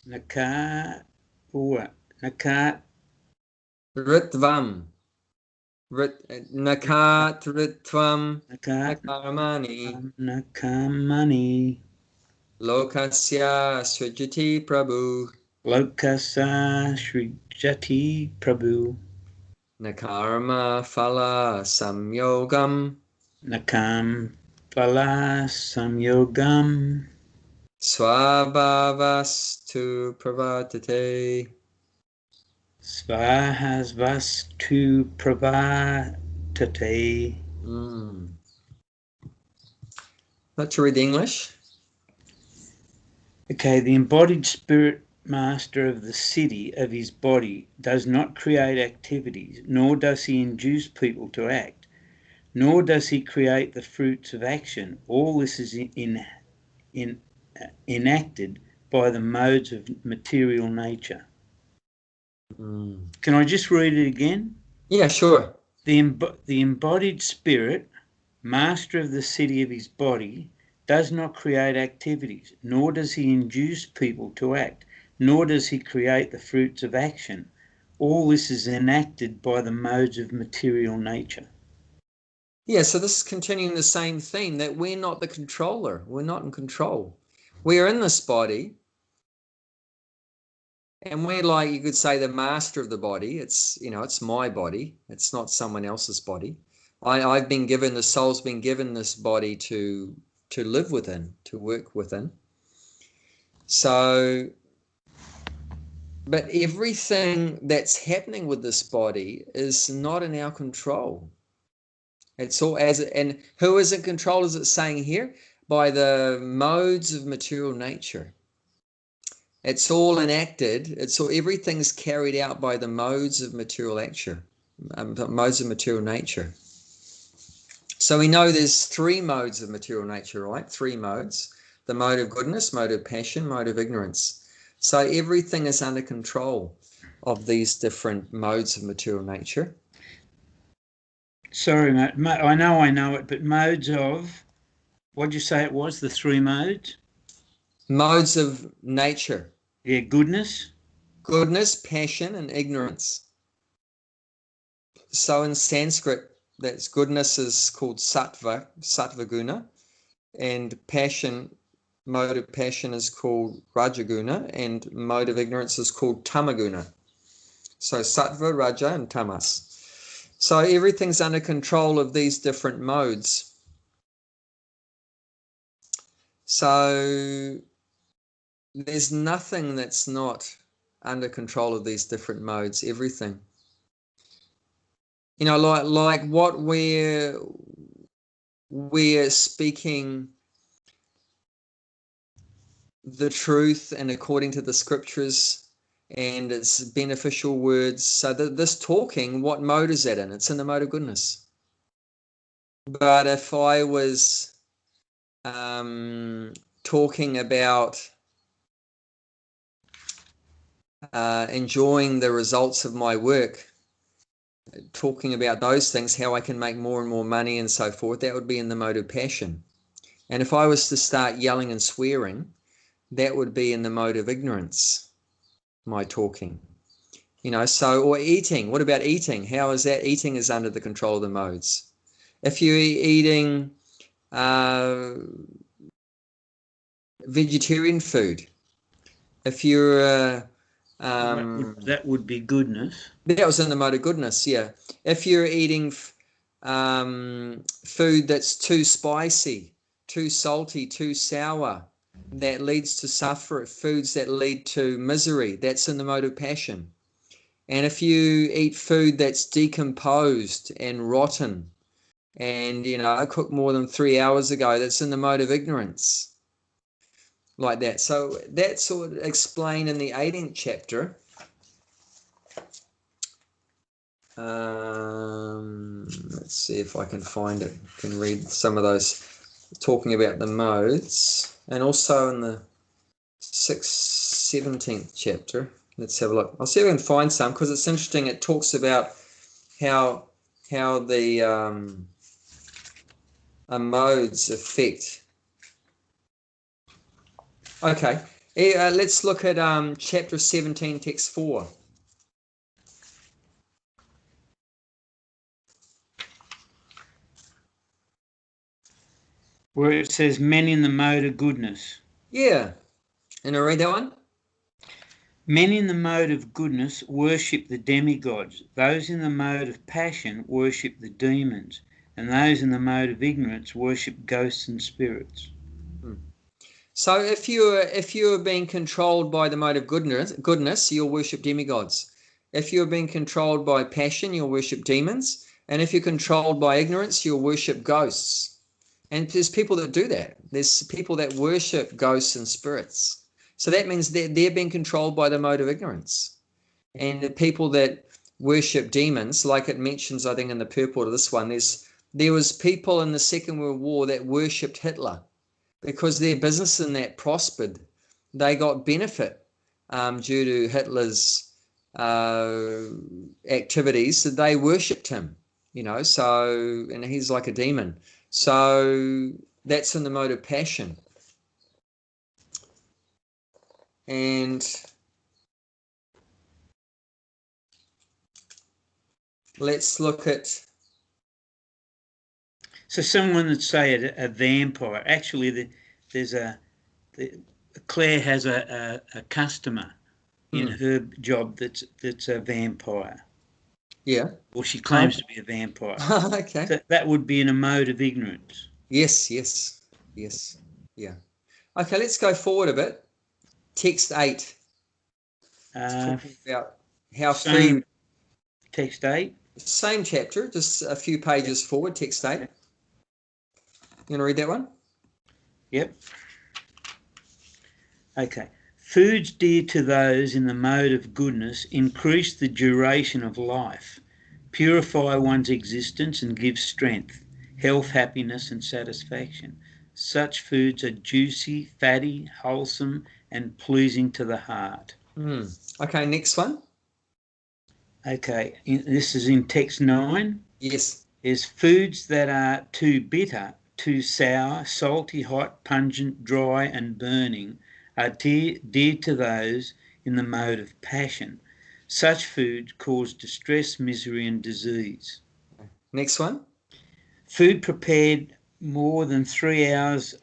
Nakat... Ritvam. Nakatritvam nakarmani. Nakamani. Lokasya srijati prabhu. Lokasa Srijati Prabhu. Nakarma phala samyogam. Nakam Phala Samyogam. Swabhavastu pravartate. Svahasvastu Pravartate. Let's read the English. Okay, the embodied spirit master of the city of his body does not create activities, nor does he induce people to act, nor does he create the fruits of action. All this is enacted by the modes of material nature. Can I just read it again? Yeah, sure. The embodied spirit, master of the city of his body, does not create activities, nor does he induce people to act, nor does he create the fruits of action. All this is enacted by the modes of material nature. Yeah, so this is continuing the same theme, that we're not the controller. We're not in control. We are in this body, and we're like, you could say, the master of the body. It's, it's my body. It's not someone else's body. I've been given, the soul's been given this body to live within, to work within. So, but everything that's happening with this body is not in our control. It's all and who is in control, is it saying here? By the modes of material nature. It's all enacted. Everything's carried out by the modes of material nature. Modes of material nature. So we know there's 3 modes of material nature, right? 3 modes. The mode of goodness, mode of passion, mode of ignorance. So everything is under control of these different modes of material nature. Sorry, mate. I know it, but modes of, what did you say it was, the three modes? Modes of nature. Yeah, goodness. Goodness, passion, and ignorance. So in Sanskrit, that's goodness is called sattva, sattva guna, and passion, mode of passion is called rajaguna, and mode of ignorance is called tamaguna. So sattva, raja, and tamas. So everything's under control of these different modes. So there's nothing that's not under control of these different modes, everything. You know, like what we're speaking the truth and according to the scriptures and its beneficial words. So this talking, what mode is that in? It's in the mode of goodness. But if I was talking about enjoying the results of my work, talking about those things, how I can make more and more money and so forth, that would be in the mode of passion. And if I was to start yelling and swearing, that would be in the mode of ignorance, my talking. You know, so, or eating. What about eating? How is that? Eating is under the control of the modes. If you're eating vegetarian food, if you're that would be goodness. That was in the mode of goodness, yeah. If you're eating food that's too spicy, too salty, too sour, that leads to suffering. Foods that lead to misery, that's in the mode of passion. And if you eat food that's decomposed and rotten and, you know, cooked more than 3 hours ago, that's in the mode of ignorance. Like that. So that's sort of explained in the 18th chapter. Let's see if I can find it. I can read some of those talking about the modes, and also in the 17th chapter. Let's have a look. I'll see if I can find some, because it's interesting. It talks about how the modes affect. Okay, let's look at chapter 17, text 4. Where it says men in the mode of goodness. Yeah. And I read that one? Men in the mode of goodness worship the demigods. Those in the mode of passion worship the demons. And those in the mode of ignorance worship ghosts and spirits. So if you're being controlled by the mode of goodness, you'll worship demigods. If you're being controlled by passion, you'll worship demons. And if you're controlled by ignorance, you'll worship ghosts. And there's people that do that. There's people that worship ghosts and spirits. So that means they're being controlled by the mode of ignorance. And the people that worship demons, like it mentions, I think, in the purport of this one, there was people in the Second World War that worshipped Hitler because their business in that prospered. They got benefit due to Hitler's activities, that they worshipped him, you know, so, and he's like a demon. So that's in the mode of passion. And let's look at... So someone would say a vampire. Actually, Claire has a customer in her job that's a vampire. Yeah. Or she claims to be a vampire. Okay. So that would be in a mode of ignorance. Yes. Yeah. Okay, let's go forward a bit. Text 8. Talking about how food... Text 8? Same chapter, just a few pages forward, text 8. You want to read that one? Yep. Okay. Foods dear to those in the mode of goodness increase the duration of life, purify one's existence and give strength, health, happiness and satisfaction. Such foods are juicy, fatty, wholesome and pleasing to the heart. Okay, next one. Okay, this is in text 9. Yes. Is foods that are too bitter, too sour, salty, hot, pungent, dry, and burning are dear to those in the mode of passion. Such foods cause distress, misery, and disease. Next one. Food prepared more than 3 hours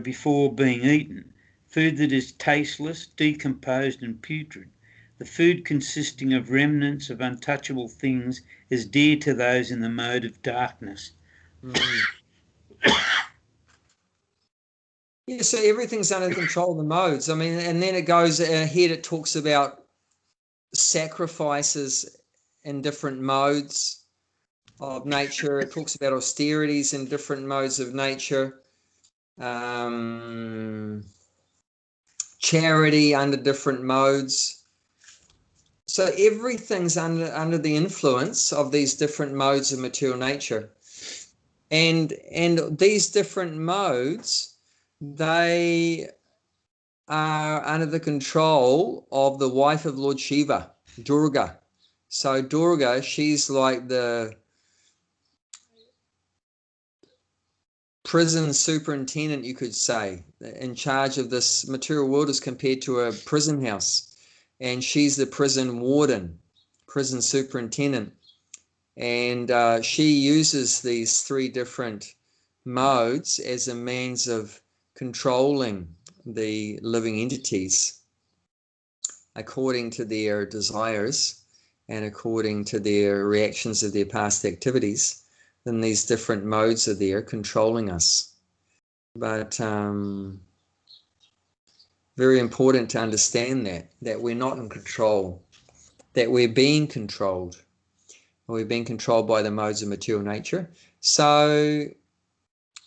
before being eaten. Food that is tasteless, decomposed, and putrid. The food consisting of remnants of untouchable things is dear to those in the mode of darkness. Yeah, so everything's under control of the modes. I mean, and then it goes ahead, it talks about sacrifices in different modes of nature. It talks about austerities in different modes of nature. Charity under different modes. So everything's under the influence of these different modes of material nature. And these different modes, they are under the control of the wife of Lord Shiva, Durga. So Durga, she's like the prison superintendent, you could say, in charge of this material world as compared to a prison house. And she's the prison warden, prison superintendent. And she uses these 3 different modes as a means of controlling the living entities according to their desires and according to their reactions of their past activities. Then these different modes are there controlling us. But very important to understand that we're not in control, that we're being controlled. We're being controlled by the modes of material nature. So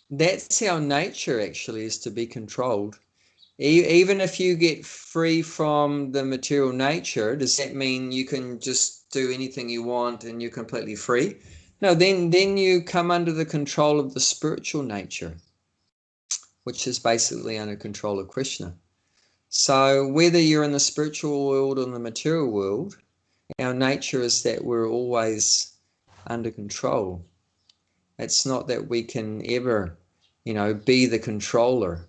that's how nature actually is to be controlled. Even if you get free from the material nature, does that mean you can just do anything you want and you're completely free? No, then you come under the control of the spiritual nature, which is basically under control of Krishna. So whether you're in the spiritual world or in the material world, our nature is that we're always under control. It's not that we can ever, be the controller.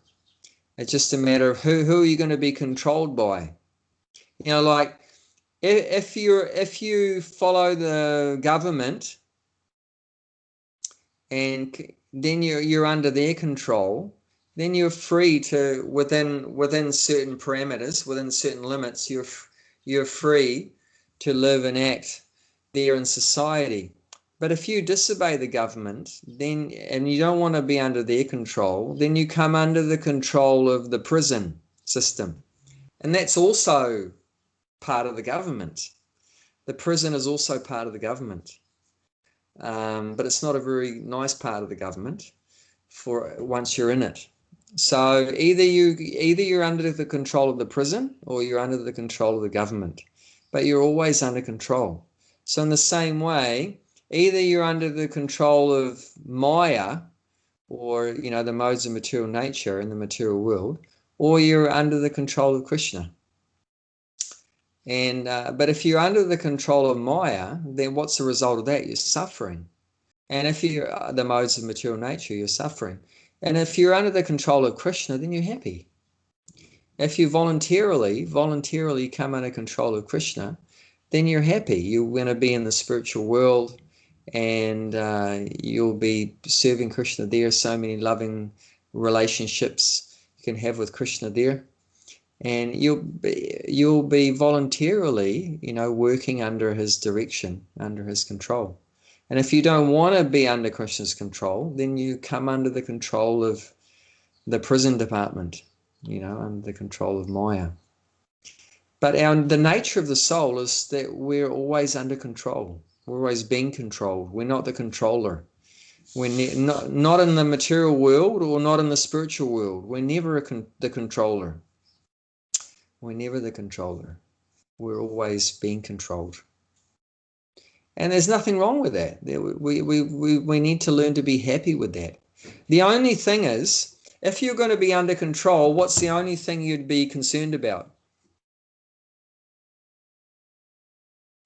It's just a matter of who are you going to be controlled by? Like if you follow the government and then you're under their control, then you're free to within certain parameters, within certain limits, you're free to live and act there in society. But if you disobey the government, and you don't want to be under their control, then you come under the control of the prison system. And that's also part of the government. The prison is also part of the government. But it's not a very nice part of the government for once you're in it. So either you're under the control of the prison or you're under the control of the government. But you're always under control. So in the same way, either you're under the control of Maya, or the modes of material nature in the material world, or you're under the control of Krishna. And but if you're under the control of Maya, then what's the result of that? You're suffering. And if you're the modes of material nature, you're suffering. And if you're under the control of Krishna, then you're happy. If you voluntarily come under control of Krishna, then you're happy. You're going to be in the spiritual world, and you'll be serving Krishna there. So many loving relationships you can have with Krishna there, and you'll be voluntarily, working under his direction, under his control. And if you don't want to be under Krishna's control, then you come under the control of the prison department, under the control of Maya. But the nature of the soul is that we're always under control. We're always being controlled. We're not the controller. We're not in the material world or not in the spiritual world. We're never the controller. We're never the controller. We're always being controlled. And there's nothing wrong with that. We need to learn to be happy with that. The only thing is, if you're going to be under control, what's the only thing you'd be concerned about?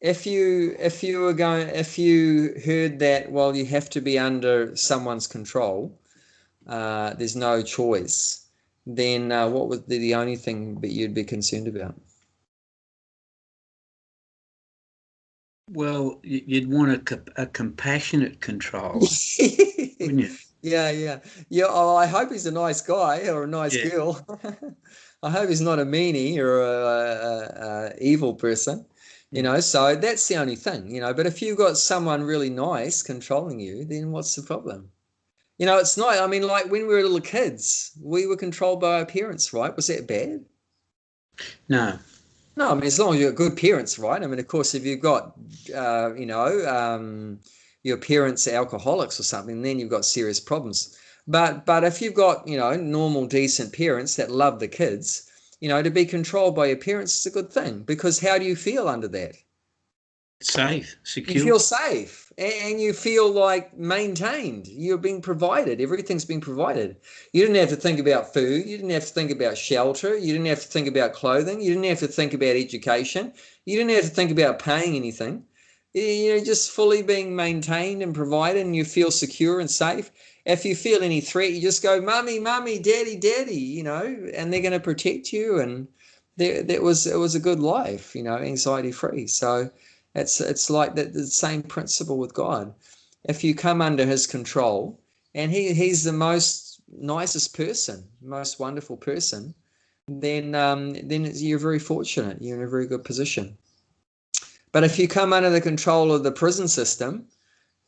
if you heard that, well, you have to be under someone's control, there's no choice, then what would be the only thing that you'd be concerned about? Well, you'd want a compassionate control, wouldn't you? Yeah. Oh, I hope he's a nice guy or a nice Yeah. girl. I hope he's not a meanie or a evil person, so that's the only thing, but if you've got someone really nice controlling you, then what's the problem? It's not, I mean, like when we were little kids, we were controlled by our parents, right? Was that bad? No. No, I mean, as long as you've got good parents, right? I mean, of course, if you've got, your parents are alcoholics or something, then you've got serious problems. But if you've got, normal, decent parents that love the kids, to be controlled by your parents is a good thing, because how do you feel under that? Safe, You secure. feel safe and you feel like maintained. You're being provided. Everything's being provided. You didn't have to think about food. You didn't have to think about shelter. You didn't have to think about clothing. You didn't have to think about education. You didn't have to think about paying anything. Just fully being maintained and provided, and you feel secure and safe. If you feel any threat, you just go, "Mummy, mummy, daddy, daddy," and they're going to protect you. And it was a good life, anxiety free. So it's like the same principle with God. If you come under his control, and he's the most nicest person, most wonderful person, then you're very fortunate. You're in a very good position. But if you come under the control of the prison system,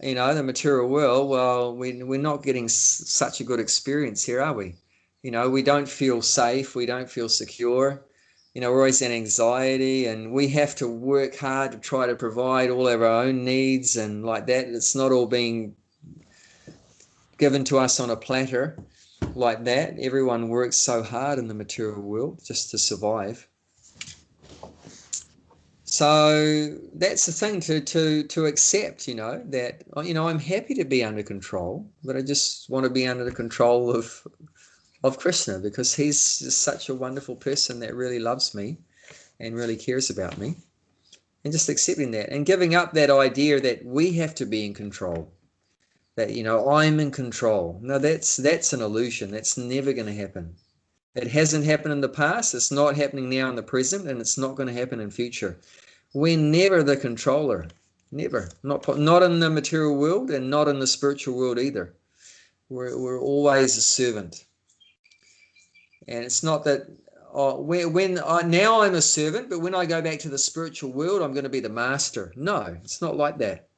the material world, well, we're not getting such a good experience here, are we? We don't feel safe. We don't feel secure. We're always in anxiety, and we have to work hard to try to provide all of our own needs and like that. It's not all being given to us on a platter like that. Everyone works so hard in the material world just to survive. So that's the thing to accept, that, I'm happy to be under control, but I just want to be under the control of Krishna, because he's just such a wonderful person that really loves me and really cares about me. And just accepting that and giving up that idea that we have to be in control, that, I'm in control. No, that's an illusion. That's never going to happen. It hasn't happened in the past. It's not happening now in the present, and it's not going to happen in future. We're never the controller. Never. Not in the material world, and not in the spiritual world either. We're always a servant. And it's not that now I'm a servant, but when I go back to the spiritual world, I'm going to be the master. No, it's not like that.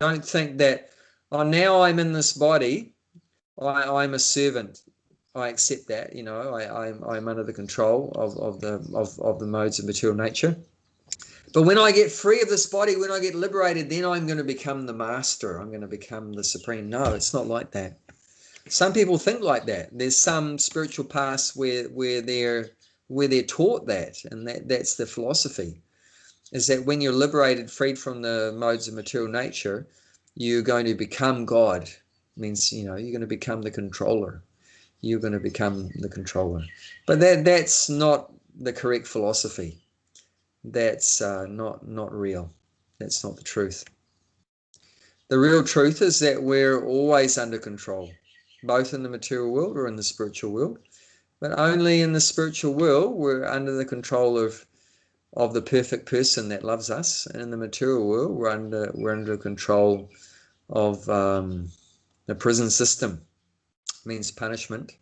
Don't think that, now I'm in this body, I'm a servant. I accept that, I'm under the control of the modes of material nature. But when I get free of this body, when I get liberated, then I'm going to become the master. I'm going to become the supreme. No, it's not like that. Some people think like that. There's some spiritual paths where they're taught that, and that's the philosophy, is that when you're liberated, freed from the modes of material nature, you're going to become God. It means, you're going to become the controller. You're going to become the controller. But that's not the correct philosophy. That's not real. That's not the truth. The real truth is that we're always under control, both in the material world or in the spiritual world. But only in the spiritual world we're under the control of the perfect person that loves us, and in the material world we're under control of the prison system. It means punishment,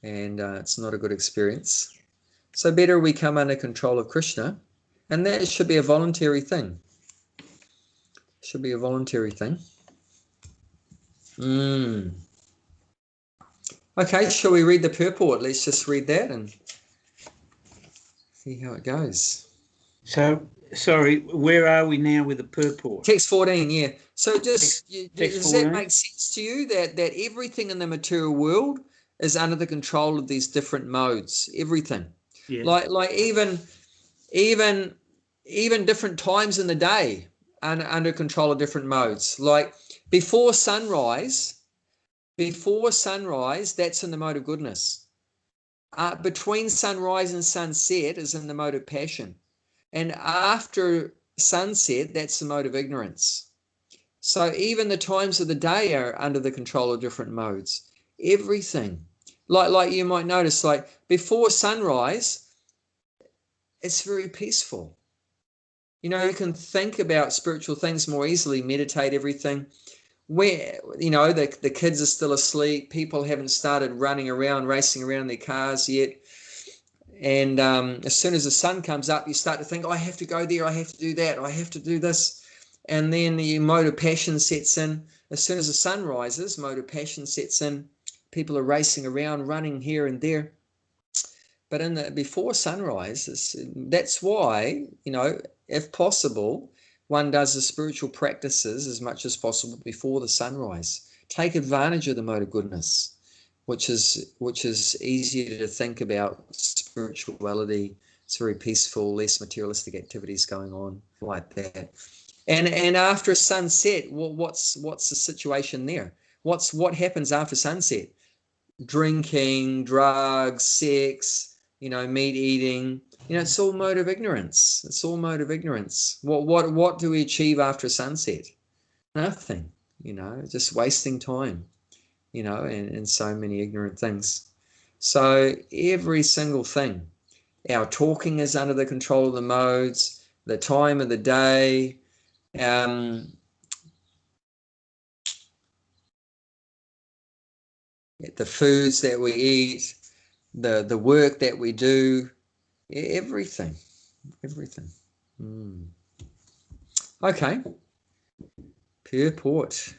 and it's not a good experience. So better we come under control of Krishna, and that should be a voluntary thing. Should be a voluntary thing. Okay, shall we read the purport? Let's just read that and see how it goes. So, sorry, where are we now with the purport? Text 14, yeah. So does that 14? make sense to you, that everything in the material world is under the control of these different modes? Everything. Yeah. Like even different times in the day under control of different modes. Like before sunrise, that's in the mode of goodness. Between sunrise and sunset is in the mode of passion. And after sunset, that's the mode of ignorance. So even the times of the day are under the control of different modes. Everything. Like you might notice, like before sunrise, it's very peaceful. You know, you can think about spiritual things more easily, meditate, everything. Where, you know, the kids are still asleep, people haven't started running around, racing around in their cars yet. And as soon as the sun comes up, you start to think, oh, I have to go there, I have to do that, I have to do this. And then the mode of passion sets in. As soon as the sun rises, mode of passion sets in. People are racing around, running here and there. But in the before sunrise, that's why, you know, if possible, one does the spiritual practices as much as possible before the sunrise. Take advantage of the mode of goodness, which is easier to think about spirituality. It's very peaceful, less materialistic activities going on like that. And after sunset, what's the situation there? What happens after sunset? Drinking, drugs, sex, you know, meat eating. You know, it's all mode of ignorance. It's all mode of ignorance. What do we achieve after sunset? Nothing. You know, just wasting time. You know, and so many ignorant things. So every single thing, our talking is under the control of the modes, the time of the day. The foods that we eat, the work that we do, everything. Okay. Purport.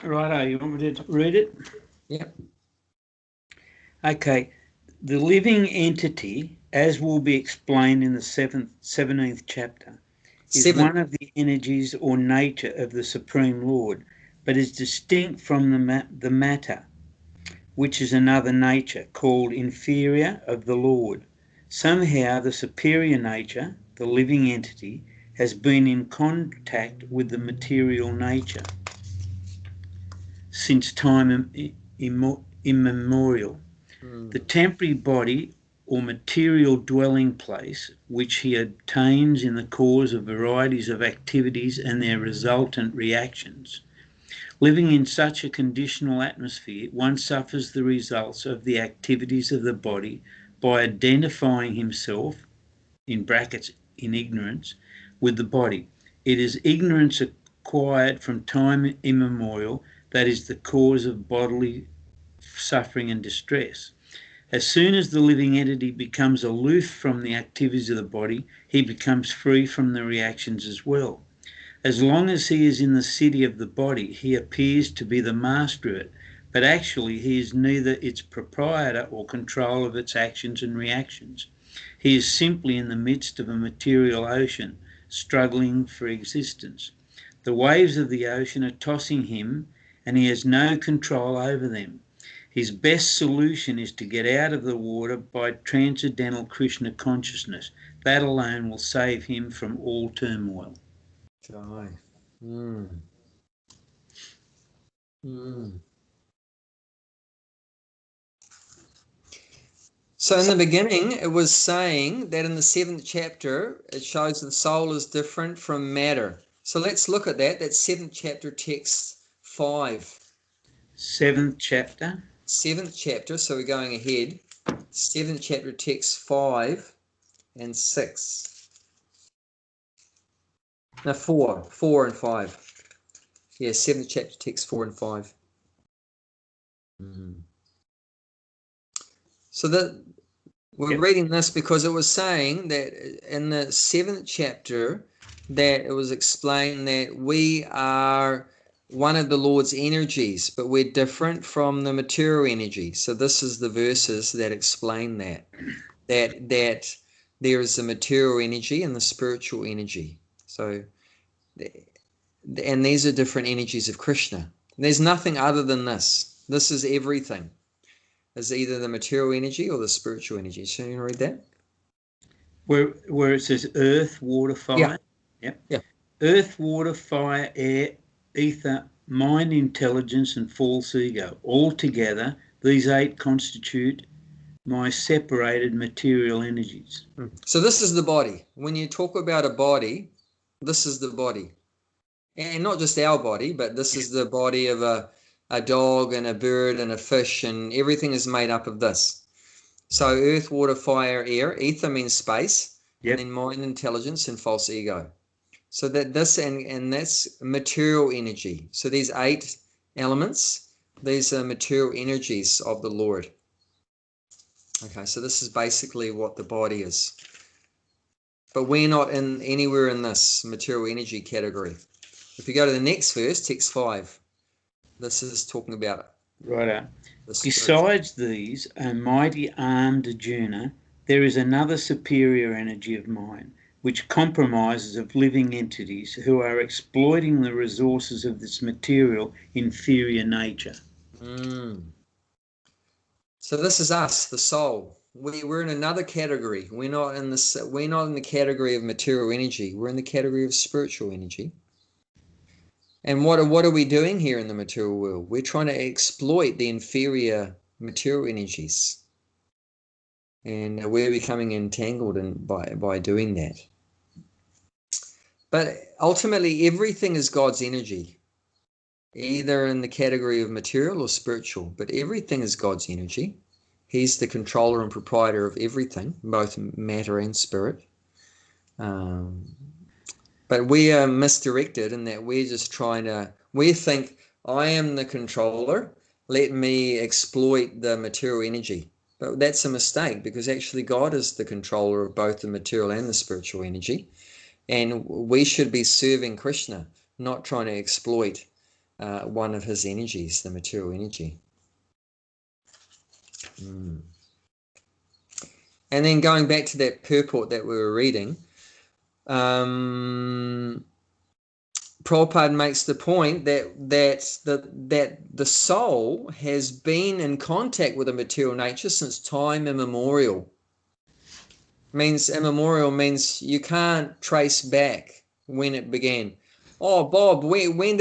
Righto, you want me to read it? Yep. Okay. The living entity, as will be explained in the 17th chapter, is one of the energies or nature of the Supreme Lord, but is distinct from the matter, which is another nature, called inferior of the Lord. Somehow the superior nature, the living entity, has been in contact with the material nature since time immemorial. The temporary body or material dwelling place, which he obtains in the course of varieties of activities and their resultant reactions. Living in such a conditional atmosphere, one suffers the results of the activities of the body by identifying himself, in brackets, in ignorance, with the body. It is ignorance acquired from time immemorial that is the cause of bodily suffering and distress. As soon as the living entity becomes aloof from the activities of the body, he becomes free from the reactions as well. As long as he is in the city of the body, he appears to be the master of it, but actually he is neither its proprietor or control of its actions and reactions. He is simply in the midst of a material ocean, struggling for existence. The waves of the ocean are tossing him, and he has no control over them. His best solution is to get out of the water by transcendental Krishna consciousness. That alone will save him from all turmoil. Joy. So in the beginning, it was saying that in the 7th chapter, it shows the soul is different from matter. So let's look at that. That's 7th chapter, text 5. 7th chapter? 7th chapter, so we're going ahead. 7th chapter, text 5 and 6. No, 4 and 5. Yeah, 7th chapter, text 4 and 5. So that we're reading this because it was saying that in the 7th chapter that it was explained that we are one of the Lord's energies, but we're different from the material energy. So this is the verses that explain that there is the material energy and the spiritual energy. So, and these are different energies of Krishna. There's nothing other than this. This is everything. Is either the material energy or the spiritual energy. So you want to read that? Where it says earth, water, fire. Yeah. Earth, water, fire, air, ether, mind, intelligence, and false ego. Altogether, these 8 constitute my separated material energies. So this is the body. When you talk about a body, this is the body. And not just our body, but this is the body of a dog and a bird and a fish, and everything is made up of this. So earth, water, fire, air. Ether means space, Yep. and then mind, intelligence, and false ego. So that this and that's material energy. So these 8 elements, these are material energies of the Lord. Okay, so this is basically what the body is. But we're not in anywhere in this material energy category. If you go to the next verse, text 5, this is talking about Righto. the spirit. Besides these, a mighty armed Arjuna, there is another superior energy of mine, which compromises of living entities who are exploiting the resources of this material inferior nature. So this is us, the soul. We're in another category. We're not in the category of material energy. We're in the category of spiritual energy. And what are we doing here in the material world? We're trying to exploit the inferior material energies. And we're becoming entangled by doing that. But ultimately, everything is God's energy, either in the category of material or spiritual, but everything is God's energy. He's the controller and proprietor of everything, both matter and spirit. But we are misdirected in that we're just we think, I am the controller, let me exploit the material energy. But that's a mistake, because actually God is the controller of both the material and the spiritual energy. And we should be serving Krishna, not trying to exploit one of his energies, the material energy. And then going back to that purport that we were reading, Prabhupada makes the point that the soul has been in contact with the material nature since time immemorial. Immemorial means you can't trace back when it began. Oh, Bob, when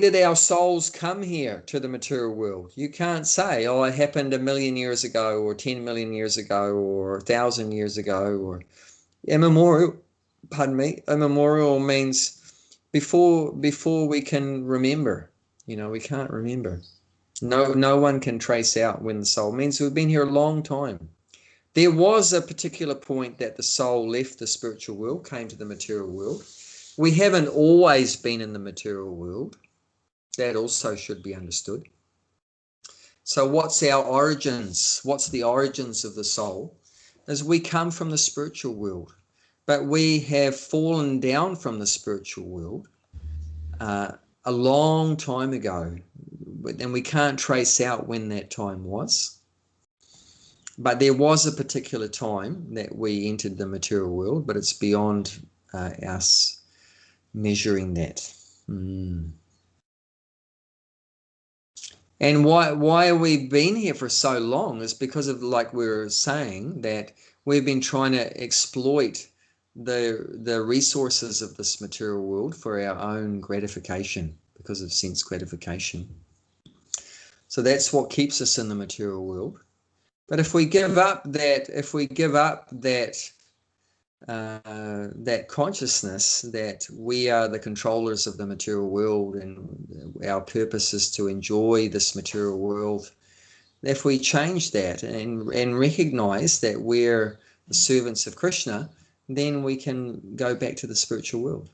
did our souls come here to the material world? You can't say, oh, it happened 1 million years ago, or 10 million years ago, or 1,000 years ago, or immemorial. Pardon me. Immemorial means before we can remember. We can't remember. No one can trace out when the soul means we've been here a long time. There was a particular point that the soul left the spiritual world, came to the material world. We haven't always been in the material world. That also should be understood. So what's our origins? What's the origins of the soul? Is we come from the spiritual world, but we have fallen down from the spiritual world a long time ago, and we can't trace out when that time was. But there was a particular time that we entered the material world, but it's beyond us measuring that. And why have we been here for so long is because of, like we were saying, that we've been trying to exploit the resources of this material world for our own gratification, because of sense gratification. So that's what keeps us in the material world. But if we give up that consciousness that we are the controllers of the material world and our purpose is to enjoy this material world, if we change that and recognize that we're the servants of Krishna, then we can go back to the spiritual world.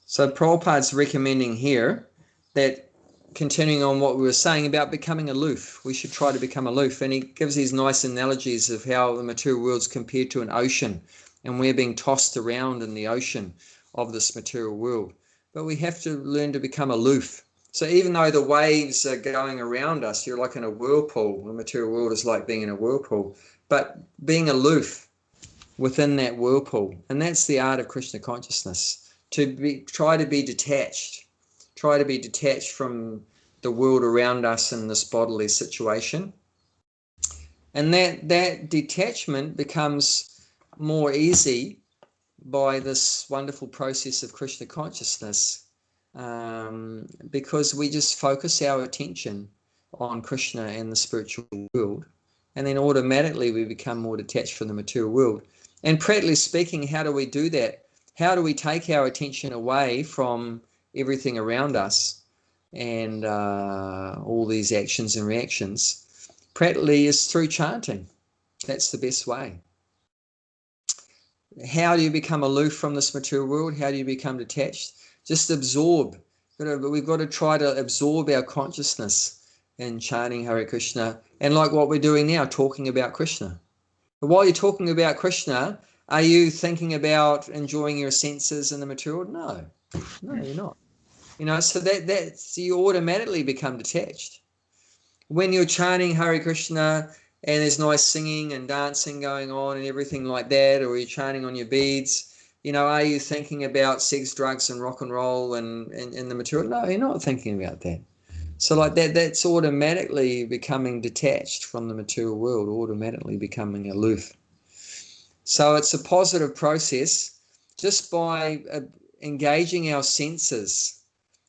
So Prabhupada's recommending here that, continuing on what we were saying about becoming aloof, we should try to become aloof. And he gives these nice analogies of how the material world's compared to an ocean, and we're being tossed around in the ocean of this material world. But we have to learn to become aloof. So even though the waves are going around us, you're like in a whirlpool. The material world is like being in a whirlpool, but being aloof within that whirlpool. And that's the art of Krishna consciousness, try to be detached from the world around us in this bodily situation. And that detachment becomes more easy by this wonderful process of Krishna consciousness, because we just focus our attention on Krishna and the spiritual world, and then automatically we become more detached from the material world. And practically speaking, how do we do that? How do we take our attention away from everything around us and all these actions and reactions? Practically is through chanting. That's the best way. How do you become aloof from this material world? How do you become detached? Just absorb. We've got to try to absorb our consciousness in chanting Hare Krishna. And like what we're doing now, talking about Krishna. But while you're talking about Krishna, are you thinking about enjoying your senses and the material? No, you're not. So that's you automatically become detached. When you're chanting Hare Krishna and there's nice singing and dancing going on and everything like that, or you're chanting on your beads, are you thinking about sex, drugs, and rock and roll and the material? No, you're not thinking about that. So like that's automatically becoming detached from the material world, automatically becoming aloof. So it's a positive process just by engaging our senses,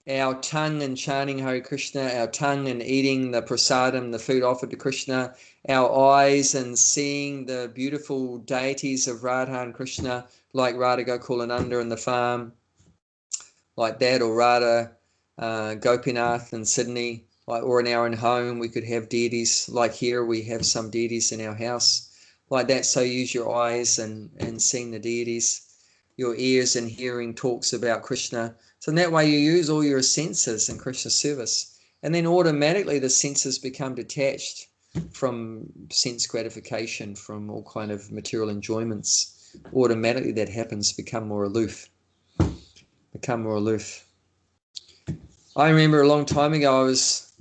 our tongue in chanting Hare Krishna, our tongue in eating the prasadam, the food offered to Krishna, our eyes in seeing the beautiful deities of Radha and Krishna, like Radha Gokulananda in the farm, like that, or Radha Gopinath in Sydney, or in our own home. We could have deities, like here we have some deities in our house, like that. So use your eyes and seeing the deities, your ears and hearing talks about Krishna. So in that way you use all your senses in Krishna service, and then automatically the senses become detached from sense gratification, from all kind of material enjoyments. Automatically that happens, become more aloof. I remember a long time ago I was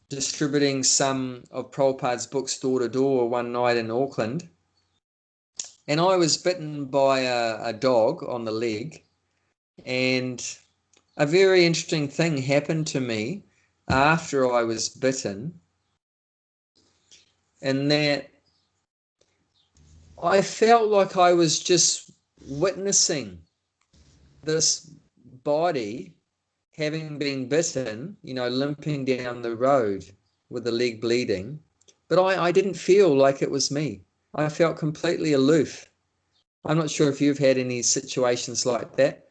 distributing some of Prabhupada's books door to door one night in Auckland, and I was bitten by a dog on the leg, and a very interesting thing happened to me after I was bitten, and that I felt like I was just witnessing this body having been bitten, limping down the road with the leg bleeding, but I didn't feel like it was me. I felt completely aloof. I'm not sure if you've had any situations like that,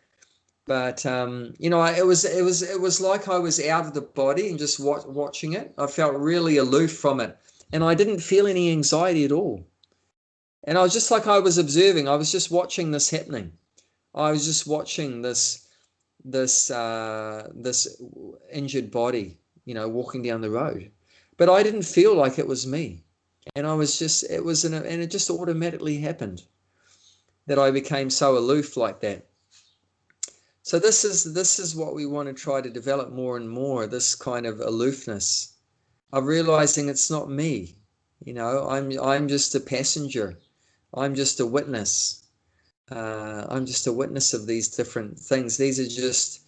but it was like I was out of the body and just watching it. I felt really aloof from it, and I didn't feel any anxiety at all. And I was just like I was observing. I was just watching this happening. I was just watching this injured body, walking down the road, but I didn't feel like it was me, and I was just and it just automatically happened that I became so aloof like that. So this is what we want to try to develop more and more, this kind of aloofness of realizing it's not me. I'm just a passenger. I'm just a witness. I'm just a witness of these different things. These are just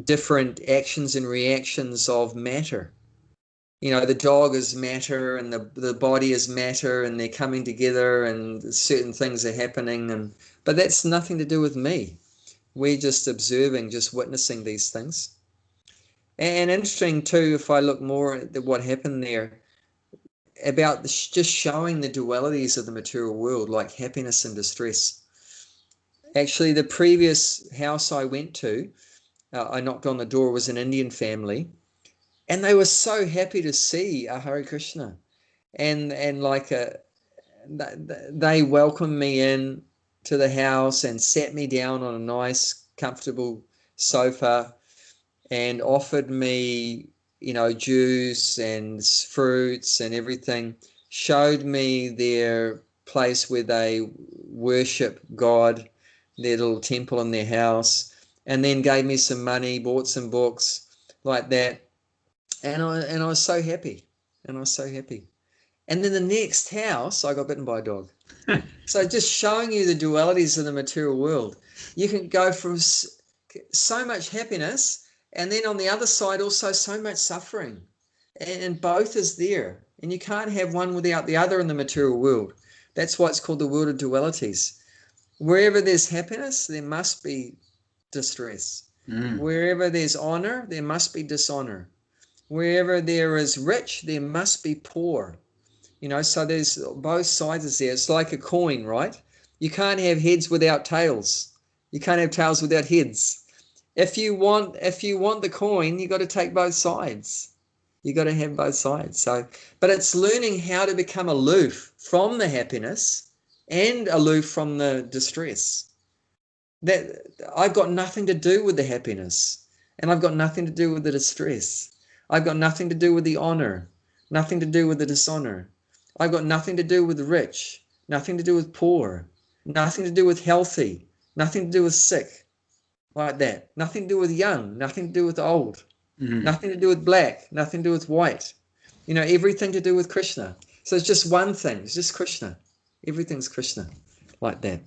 different actions and reactions of matter. The dog is matter, and the body is matter, and they're coming together, and certain things are happening, but that's nothing to do with me. We're just observing, just witnessing these things. And interesting too, if I look more at what happened there, about just showing the dualities of the material world, like happiness and distress. Actually, the previous house I went to, I knocked on the door, was an Indian family, and they were so happy to see a Hare Krishna, and they welcomed me in to the house and sat me down on a nice, comfortable sofa and offered me, juice and fruits and everything, showed me their place where they worship God, their little temple in their house, and then gave me some money, bought some books like that. And I was so happy. And then the next house, I got bitten by a dog. So just showing you the dualities of the material world. You can go from so much happiness, and then on the other side also so much suffering. And both is there. And you can't have one without the other in the material world. That's why it's called the world of dualities. Wherever there's happiness, there must be distress. Wherever there's honor, there must be dishonor. Wherever there is rich, there must be poor. So there's both sides there. It's like a coin, right? You can't have heads without tails. You can't have tails without heads. If you want the coin, you got to take both sides. You got to have both sides. But it's learning how to become aloof from the happiness and aloof from the distress. That I've got nothing to do with the happiness, and I've got nothing to do with the distress. I've got nothing to do with the honor, nothing to do with the dishonor. I've got nothing to do with the rich, nothing to do with poor, nothing to do with healthy, nothing to do with sick, like that. Nothing to do with young, nothing to do with old, nothing to do with black, nothing to do with white. Everything to do with Krishna. So it's just one thing. It's just Krishna. Everything's Krishna, like that.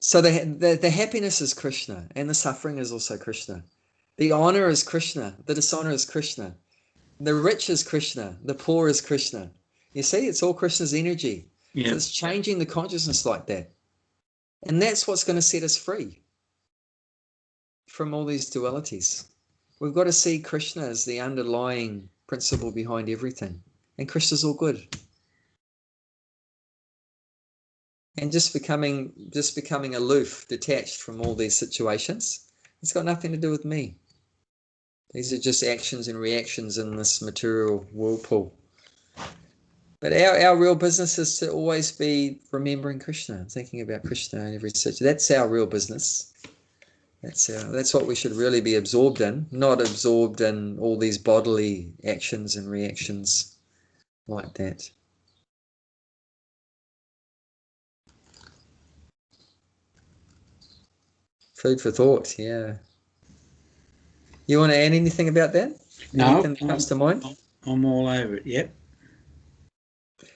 So the happiness is Krishna, and the suffering is also Krishna. The honor is Krishna. The dishonor is Krishna. The rich is Krishna. The poor is Krishna. You see, it's all Krishna's energy. Yeah. So it's changing the consciousness like that. And that's what's going to set us free from all these dualities. We've got to see Krishna as the underlying principle behind everything. And Krishna's all good. And just becoming aloof, detached from all these situations. It's got nothing to do with me. These are just actions and reactions in this material whirlpool. But our real business is to always be remembering Krishna, thinking about Krishna in every situation. That's our real business. That's what we should really be absorbed in, not absorbed in all these bodily actions and reactions like that. Food for thought, yeah. You want to add anything about that? No, anything that comes to mind? I'm all over it, yep.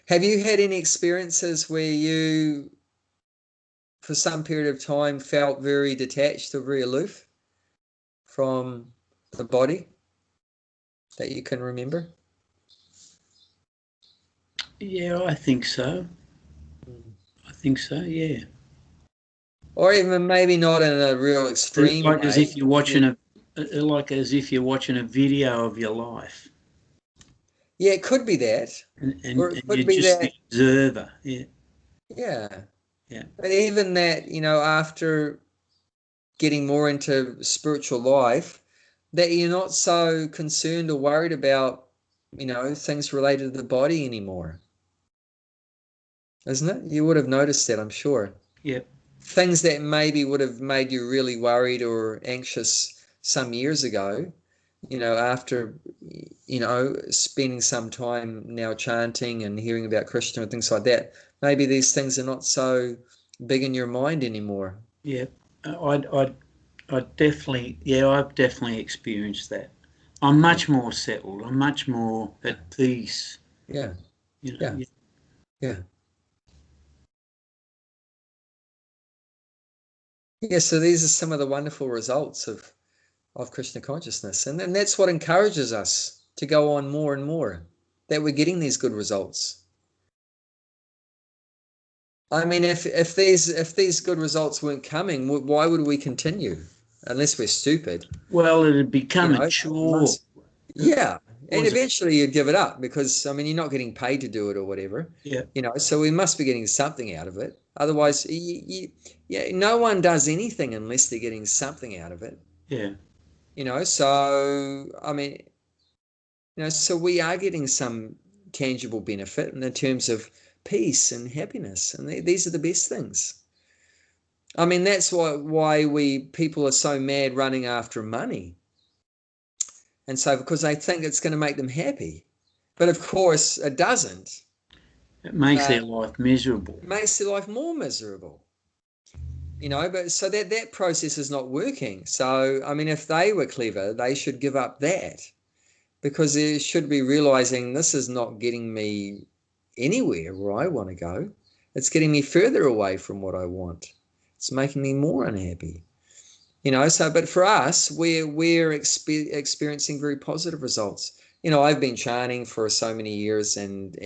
Have you had any experiences where you, for some period of time, felt very detached or very aloof from the body that you can remember? Yeah, I think so. I think so, yeah. Or even maybe not in a real extreme like way. as if you're watching a video of your life. Yeah, it could be that. And Or it could you're be just that. the observer, yeah. Yeah. Yeah. But even that, after getting more into spiritual life, that you're not so concerned or worried about, things related to the body anymore. Isn't it? You would have noticed that, I'm sure. Yep. Things that maybe would have made you really worried or anxious some years ago, after, spending some time now chanting and hearing about Krishna and things like that, maybe these things are not so big in your mind anymore. Yeah, I've definitely experienced that. I'm much more settled. I'm much more at peace. Yeah. Yeah. Yeah, so these are some of the wonderful results of Krishna consciousness. And that's what encourages us to go on more and more, that we're getting these good results. I mean, if these good results weren't coming, why would we continue? Unless we're stupid. Well, it'd become a chore. Yeah. And eventually you'd give it up because, you're not getting paid to do it or whatever. Yeah. So we must be getting something out of it. Otherwise, no one does anything unless they're getting something out of it. Yeah. So, so we are getting some tangible benefit in terms of peace and happiness. And these are the best things. That's why people are so mad running after money. And so, because they think it's going to make them happy. But of course, it doesn't. It makes their life miserable. It makes their life more miserable. But so that process is not working. So, if they were clever, they should give up that. Because they should be realizing this is not getting me anywhere where I want to go. It's getting me further away from what I want. It's making me more unhappy. But for us, we're experiencing very positive results. you know, I've been chanting for so many years and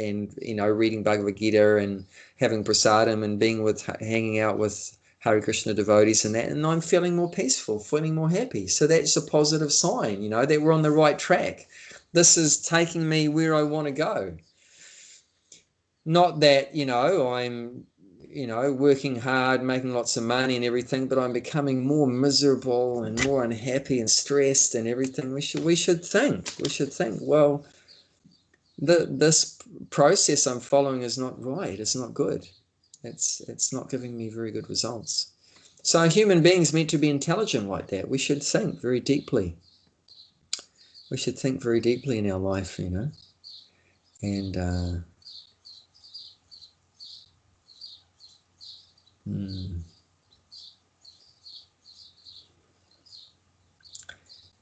you know, reading Bhagavad Gita and having prasadam and hanging out with Hare Krishna devotees and that, and I'm feeling more peaceful, feeling more happy. So that's a positive sign, you know, that we're on the right track. This is taking me where I want to go. Not that, you know, I'm, you know, working hard, making lots of money and everything, but I'm becoming more miserable and more unhappy and stressed and everything. We should think, well, this process I'm following is not right. It's not good. It's not giving me very good results. So human beings meant to be intelligent like that. We should think very deeply. We should think very deeply in our life, you know, and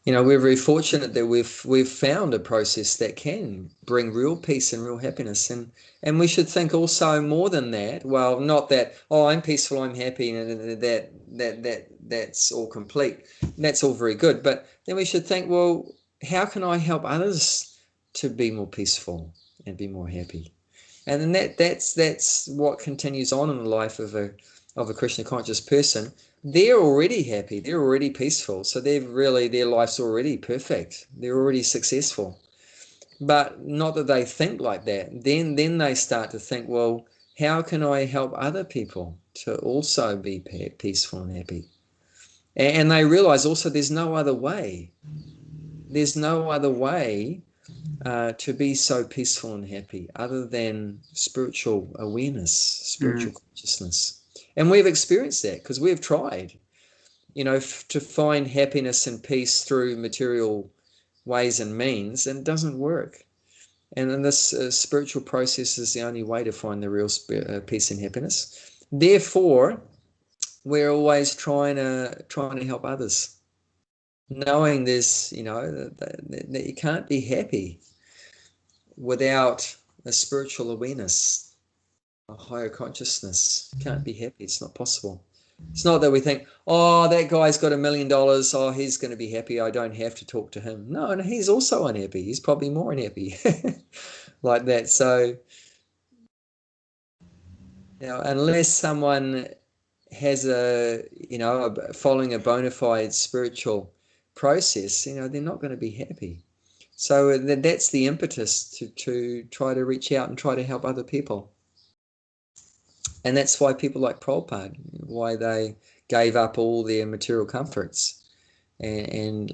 you know, we're very fortunate that we've found a process that can bring real peace and real happiness, and we should think also more than that. Well, not that, oh, I'm peaceful, I'm happy, and that's all complete. That's all very good, but then we should think, well, how can I help others to be more peaceful and be more happy? And then that's what continues on in the life of a Krishna conscious person. They're already happy, they're already peaceful, so their life's already perfect, they're already successful. But not that they think like that. Then they start to think, well, how can I help other people to also be peaceful and happy? And they realize also there's no other way. There's no other way to be so peaceful and happy other than spiritual awareness, spiritual consciousness. And we've experienced that because we've tried, you know, to find happiness and peace through material ways and means, and it doesn't work. And then this spiritual process is the only way to find the real peace and happiness. Therefore, we're always trying to help others, knowing there's, you know, that you can't be happy without a spiritual awareness, a higher consciousness. You can't be happy. It's not possible. It's not that we think, oh, that guy's got $1 million. Oh, he's going to be happy. I don't have to talk to him. No, and he's also unhappy. He's probably more unhappy like that. So, you know, unless someone has following a bona fide spiritual process, you know, they're not going to be happy. So that's the impetus to try to reach out and try to help other people. And that's why people like Prabhupada, why they gave up all their material comforts and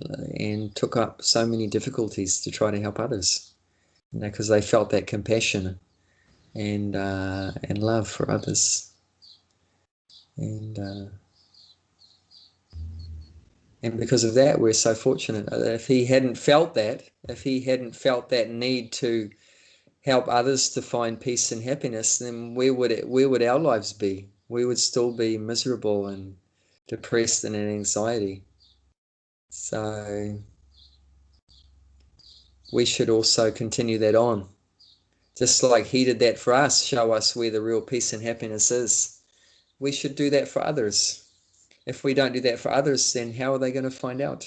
took up so many difficulties to try to help others, you know, because they felt that compassion and love for others. And because of that, we're so fortunate. If he hadn't felt that need to help others to find peace and happiness, then where would our lives be? We would still be miserable and depressed and in anxiety. So we should also continue that on. Just like he did that for us, show us where the real peace and happiness is. We should do that for others. If we don't do that for others, then how are they going to find out?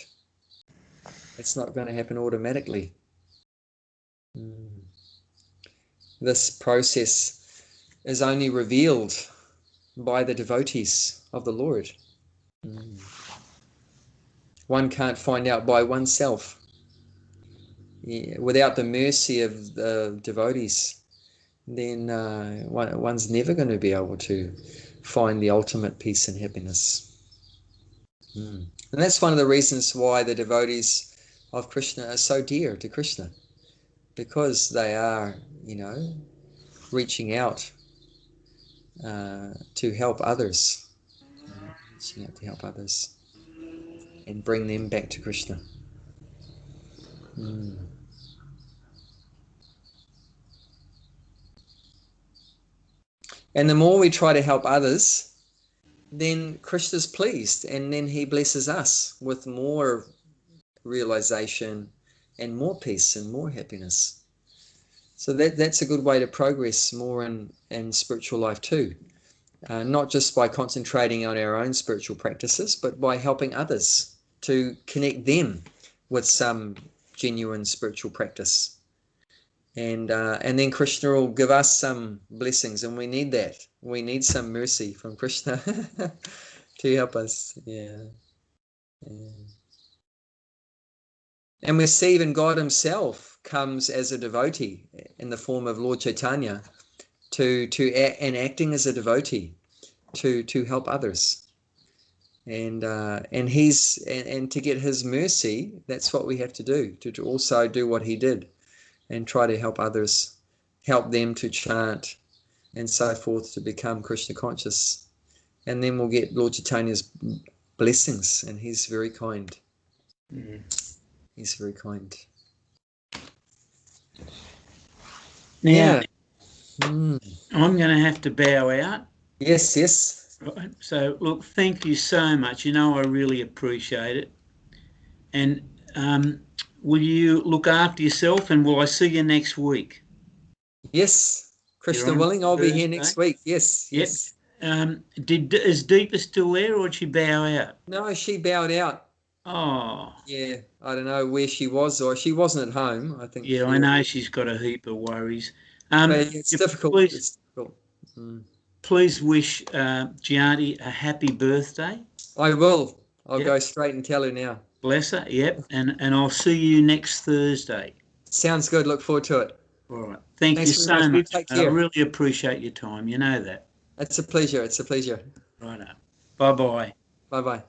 It's not going to happen automatically. This process is only revealed by the devotees of the Lord. One can't find out by oneself. Without the mercy of the devotees, then one's never going to be able to find the ultimate peace and happiness. And that's one of the reasons why the devotees of Krishna are so dear to Krishna, because they are, you know, reaching out to help others, and bring them back to Krishna. And the more we try to help others, then Krishna's pleased, and then he blesses us with more realization and more peace and more happiness. So that's a good way to progress more in spiritual life too. Not just by concentrating on our own spiritual practices, but by helping others to connect them with some genuine spiritual practice. And then Krishna will give us some blessings, and we need that. We need some mercy from Krishna to help us. Yeah. And we see even God himself comes as a devotee in the form of Lord Chaitanya and acting as a devotee to help others. And to get his mercy, that's what we have to do, to also do what he did and try to help others, help them to chant and so forth, to become Krishna conscious. And then we'll get Lord Chaitanya's blessings, and he's very kind. He's very kind. Now, yeah. I'm going to have to bow out. Yes. Right. So, look, thank you so much. You know, I really appreciate it. And will you look after yourself, and will I see you next week? Yes. Krishna willing, I'll be here next week. Yes. Yep. Yes. Is Deepa still there, or did she bow out? No, she bowed out. Oh. Yeah, I don't know where she was, or she wasn't at home, I think. Yeah, I know she's got a heap of worries. It's difficult. It's difficult. Please wish Gianti a happy birthday. I will. I'll go straight and tell her now. Bless her, yep. And I'll see you next Thursday. Sounds good. Look forward to it. All right. Thanks you so much. You take care. I really appreciate your time. You know that. It's a pleasure. It's a pleasure. Right up. Bye-bye. Bye-bye.